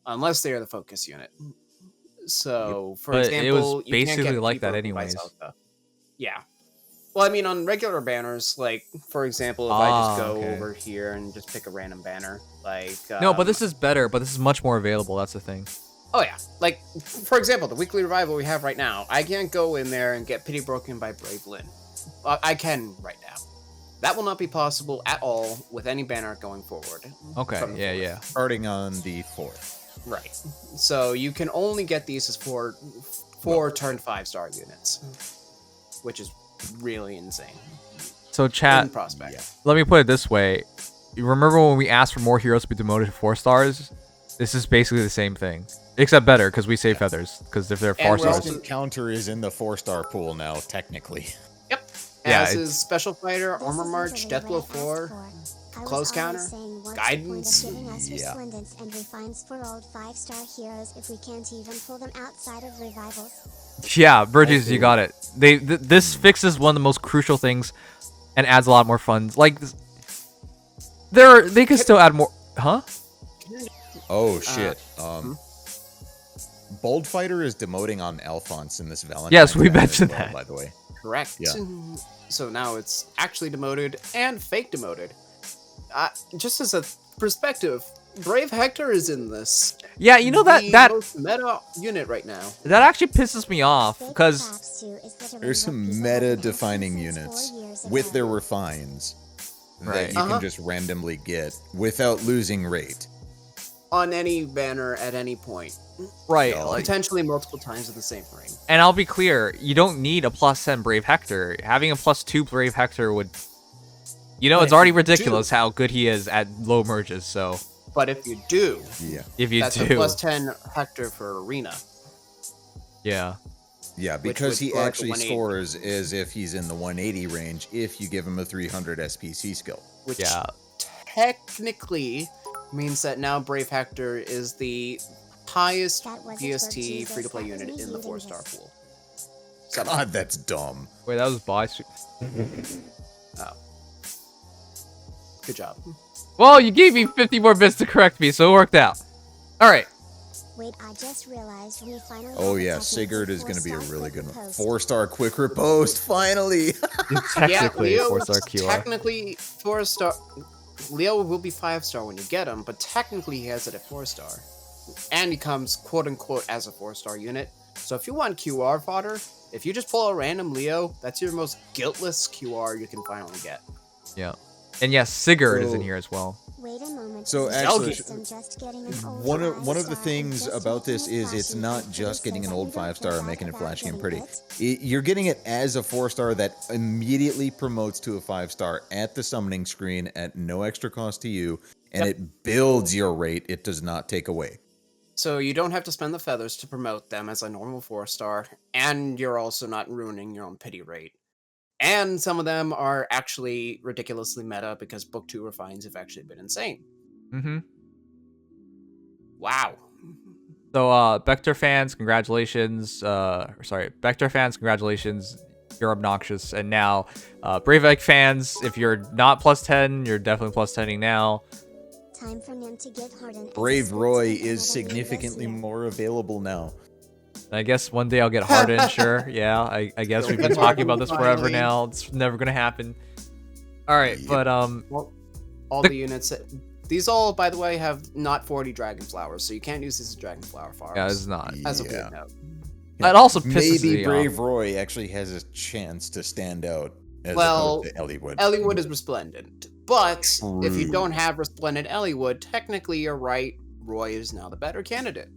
unless they are the focus unit. So, for But it was example, you can't basically get like pity that broken by anyways. Zelda. Yeah. Well, I mean, on regular banners, like, for example, if I just go okay. over here and just pick a random banner, like... No, but this is better, but this is much more available, that's the thing. Oh, yeah. Like, for example, the weekly revival we have right now, I can't go in there and get pity broken by Brave Lynn. I can right now. That will not be possible at all with any banner going forward. Okay, yeah. Starting on the 4th. Right. So you can only get these as four turned 5-star units, which is really insane. So chat, prospect. Let me put it this way. You remember when we asked for more heroes to be demoted to 4 stars? This is basically the same thing. Except better, because we save feathers. Because if they're 4 stars... Instant counter is in the 4-star pool now, technically. Yep. Yeah, As is Special Fighter, Armor March, Deathblow 4, Close Counter, Guidance. Yeah. And refines for old 5-star heroes if we can't even pull them outside of revivals. Yeah, Burgess, you got it. This fixes one of the most crucial things and adds a lot more fun. Like, they could still add more... Huh? Oh, shit. Bold Fighter is demoting on Alphonse in this Valentine. Yes, we event as mentioned well, that. by the way. Correct. Yeah. So now it's actually demoted and fake demoted. Just as a perspective, Brave Hector is in this. Yeah, you know The that most meta unit right now. that actually pisses me off because There's some meta-defining units with their refines that you can just randomly get without losing rate. On any banner at any point. right, No. like, Potentially multiple times in the same ring. and I'll be clear, you don't need a +10 Brave Hector. Having a +2 Brave Hector would, But it's if already you ridiculous do- how good he is at low merges. So But if you do, Yeah. if you that's a do, +10 Hector for Arena. Yeah, because would he score at the actually 180. scores as if he's in the 180 range if you give him a 300 SPC skill. Which yeah, technically means that now Brave Hector is the highest That wasn't DST for Jesus, free-to-play that was unit me in the reading 4-star this. pool. God, that's dumb. wait, that was by. Oh. Good job. Well, you gave me 50 more bits to correct me, so it worked out. All right. Wait, I just realized we finally Oh have a yeah, technical Sigurd is going to be a 4-star really quick good one. riposte. 4-star quick riposte, finally! Technically, Leo 4-star was QR. technically 4-star. Leo will be 5-star when you get him, but technically he has it at 4-star. And he comes quote-unquote as a 4-star unit. So if you want QR fodder, if you just pull a random Leo, that's your most guiltless QR you can finally get. Yeah, and yes, Sigurd is in So- here as well. Wait a moment. So is actually, this system just getting an old one of the 5-star things and just about this making it is it's flashy not and just pretty getting an so old that you don't 5-star feel and bad making it about flashy and getting pretty. bit. You're getting it as a 4-star that immediately promotes to a 5-star at the summoning screen at no extra cost to you, and it builds your rate. It does not take away. So you don't have to spend the feathers to promote them as a normal 4-star, and you're also not ruining your own pity rate. And some of them are actually ridiculously meta because Book 2 refines have actually been insane. Mm-hmm. Wow. So, Vector fans, congratulations. Vector fans, congratulations. You're obnoxious. And now, Brave Egg fans, if you're not +10, you're definitely +10ing now. Time for Nim to get hardened. Brave Roy is significantly more available now. I guess one day I'll get hardened, sure. Yeah, I guess we've been talking about this forever Finally. now. It's never gonna happen. All right, Yep. but Well, all the units. These all, by the way, have not 40 dragon flowers, so you can't use this as dragon flower farms. yeah, it's not. As a Yeah. weird note. It also pisses Maybe me Brave off. Roy actually has a chance to stand out as Well, opposed to Elliewood. Elliewood is resplendent, but if you True. don't have resplendent Elliewood, technically you're right. Roy is now the better candidate.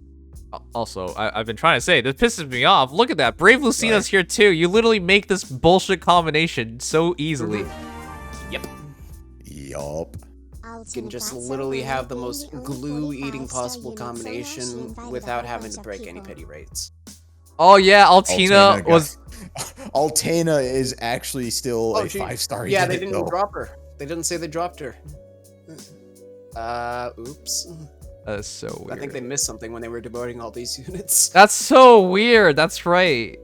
Also, I've been trying to say, this pisses me off. Look at that. Brave Lucina's here too. You literally make this bullshit combination so easily. Yep. Yup. You can just literally have the most glue-eating possible combination without having to break any pity rates. Oh yeah, Altina was... Altena is actually still a gee. 5-star Yeah, unit, they didn't though. drop her. They didn't say they dropped her. Oops. That's so weird. I think they missed something when they were demoting all these units. That's so weird. That's right.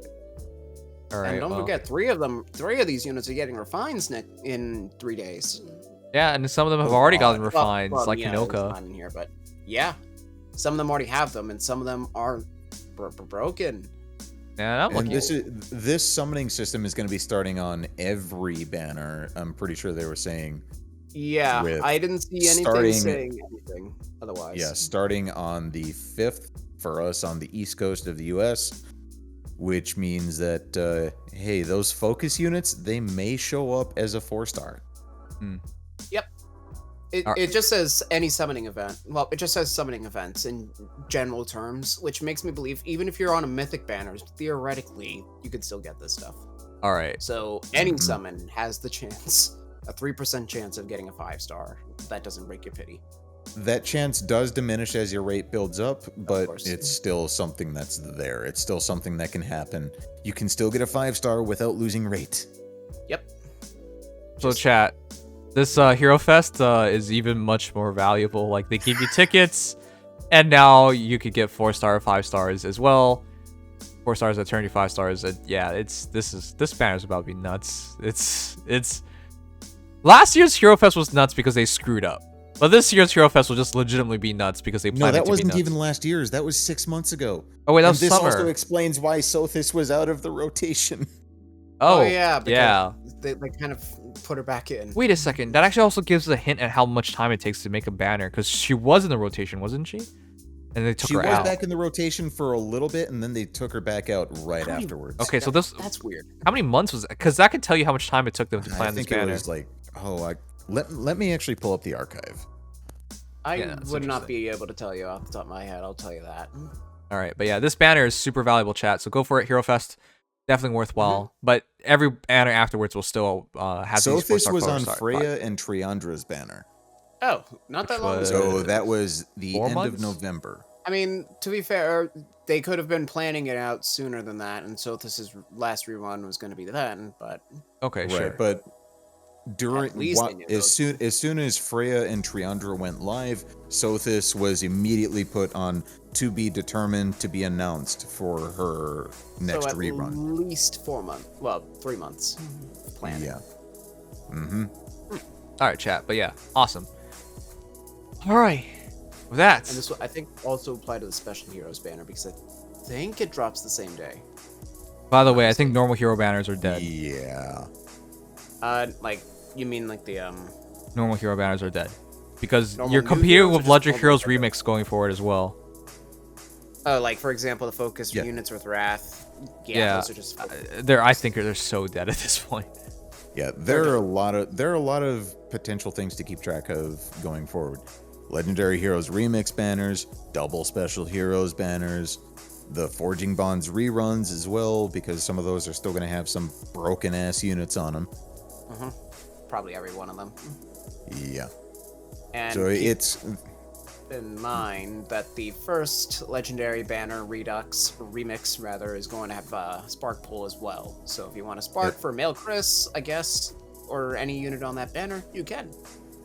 All right. And don't forget, three of these units are getting refines in 3 days. Yeah, and some of them have already gotten refines, like yeah, Hinoka. not in here, but yeah, some of them already have them, and some of them are broken. Yeah, I'm And looking. this summoning system is going to be starting on every banner. I'm pretty sure they were saying. Yeah, with I didn't see anything saying anything otherwise. Yeah, starting on the 5th for us on the east coast of the U.S., which means that, hey, those focus units, they may show up as a 4-star. Yep. It just says any summoning event. Well, it just says summoning events in general terms, which makes me believe even if you're on a mythic banner, theoretically, you could still get this stuff. All right. So any summon has the chance, a 3% chance of getting a 5-star. That doesn't break your pity. That chance does diminish as your rate builds up, but it's still something that's there. It's still something that can happen. You can still get a 5-star without losing rate. Yep. So chat, this Hero Fest is even much more valuable. Like they give you tickets, and now you could get 4-star, 5-stars as well. 4 stars that turn you 5 stars. Yeah, this banner's about to be nuts. It's last year's Hero Fest was nuts because they screwed up. But this year's Hero Fest will just legitimately be nuts because they planned it to be nuts. No, that wasn't even last year's. That was 6 months ago. Oh wait, that was this summer. Also explains why Sothis was out of the rotation. Oh yeah, yeah. They kind of put her back in. Wait a second. That actually also gives a hint at how much time it takes to make a banner, because she was in the rotation, wasn't she? And they took her out. She was back in the rotation for a little bit, and then they took her back out right afterwards. Okay, so that's weird. How many months was it? Because that could tell you how much time it took them to plan this banner. I think it was like, let me actually pull up the archive. I would not be able to tell you off the top of my head. I'll tell you that. All right, but yeah, this banner is super valuable, chat. So go for it, Hero Fest. Definitely worthwhile. But every banner afterwards will still have these 4-star. Sothis was on Freya and Triandra's banner. Oh, not that long ago. So that was the end of November. I mean, to be fair, they could have been planning it out sooner than that, and Sothis's last rerun was going to be then. But okay, sure. But as soon as Freya and Triandra went live, Sothis was immediately put on to be determined, to be announced for her next rerun. At least 4 months. Well, 3 months planning. Yeah. All right, chat. But yeah, awesome. All right. With that, and this will, I think, also apply to the Special Heroes banner because I think it drops the same day. By the way, I think normal hero banners are dead. Yeah. Like you mean like the normal hero banners are dead because you're competing with Legendary Heroes Remix going forward as well. Oh, like for example, the focus units with Wrath. Yeah, those are just. I think they're so dead at this point. Yeah, there are a lot of potential things to keep track of going forward. Legendary Heroes Remix banners, double Special Heroes banners, the Forging Bonds reruns as well, because some of those are still going to have some broken ass units on them. Probably every one of them. Yeah. And so it's in mind that the first Legendary Banner remix rather is going to have Spark Pull as well. So if you want to spark for Male Chris, I guess, or any unit on that banner, you can.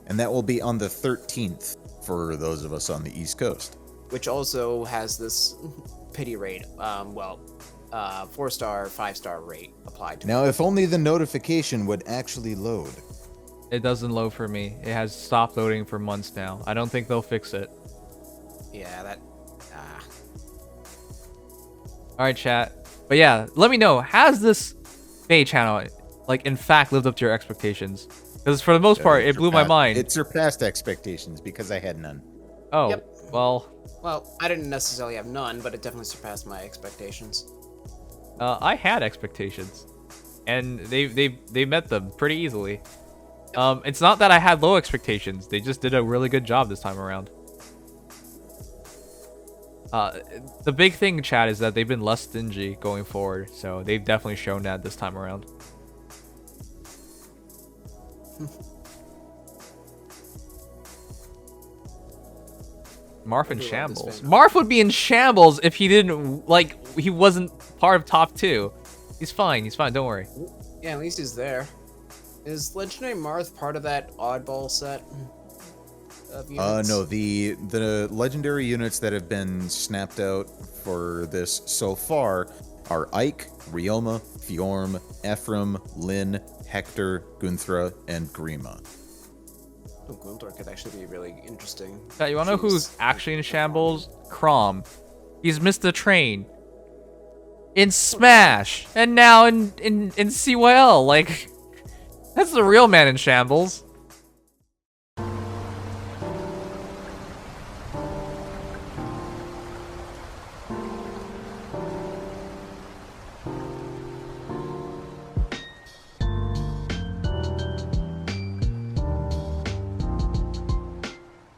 And that will be on the 13th for those of us on the East Coast. Which also has this pity rate, 4-star, 5-star rate applied to Now, if only the notification would actually load. It doesn't load for me. It has stopped loading for months now. I don't think they'll fix it. Yeah, that... Alright, chat. But yeah, let me know. Has this Feh Channel, like, in fact, lived up to your expectations? Because for the most part, it blew my mind. It surpassed expectations because I had none. Oh, well... Well, I didn't necessarily have none, but it definitely surpassed my expectations. I had expectations. And they met them pretty easily. It's not that I had low expectations. They just did a really good job this time around. The big thing, chat, is that they've been less stingy going forward. So they've definitely shown that this time around. Marth in shambles. Marth would be in shambles if he didn't, he wasn't part of top 2. He's fine. He's fine. Don't worry. Yeah, at least he's there. Is Legendary Marth part of that oddball set? units? No, the legendary units that have been snapped out for this so far are Ike, Ryoma, Fjorm, Ephraim, Lyn, Hector, Gunthra, and Grima. Oh, Gunthra could actually be really interesting. You wanna know who's actually in shambles? Crom. He's missed the train. In Smash! And now in CYL, like... That's the real man in shambles.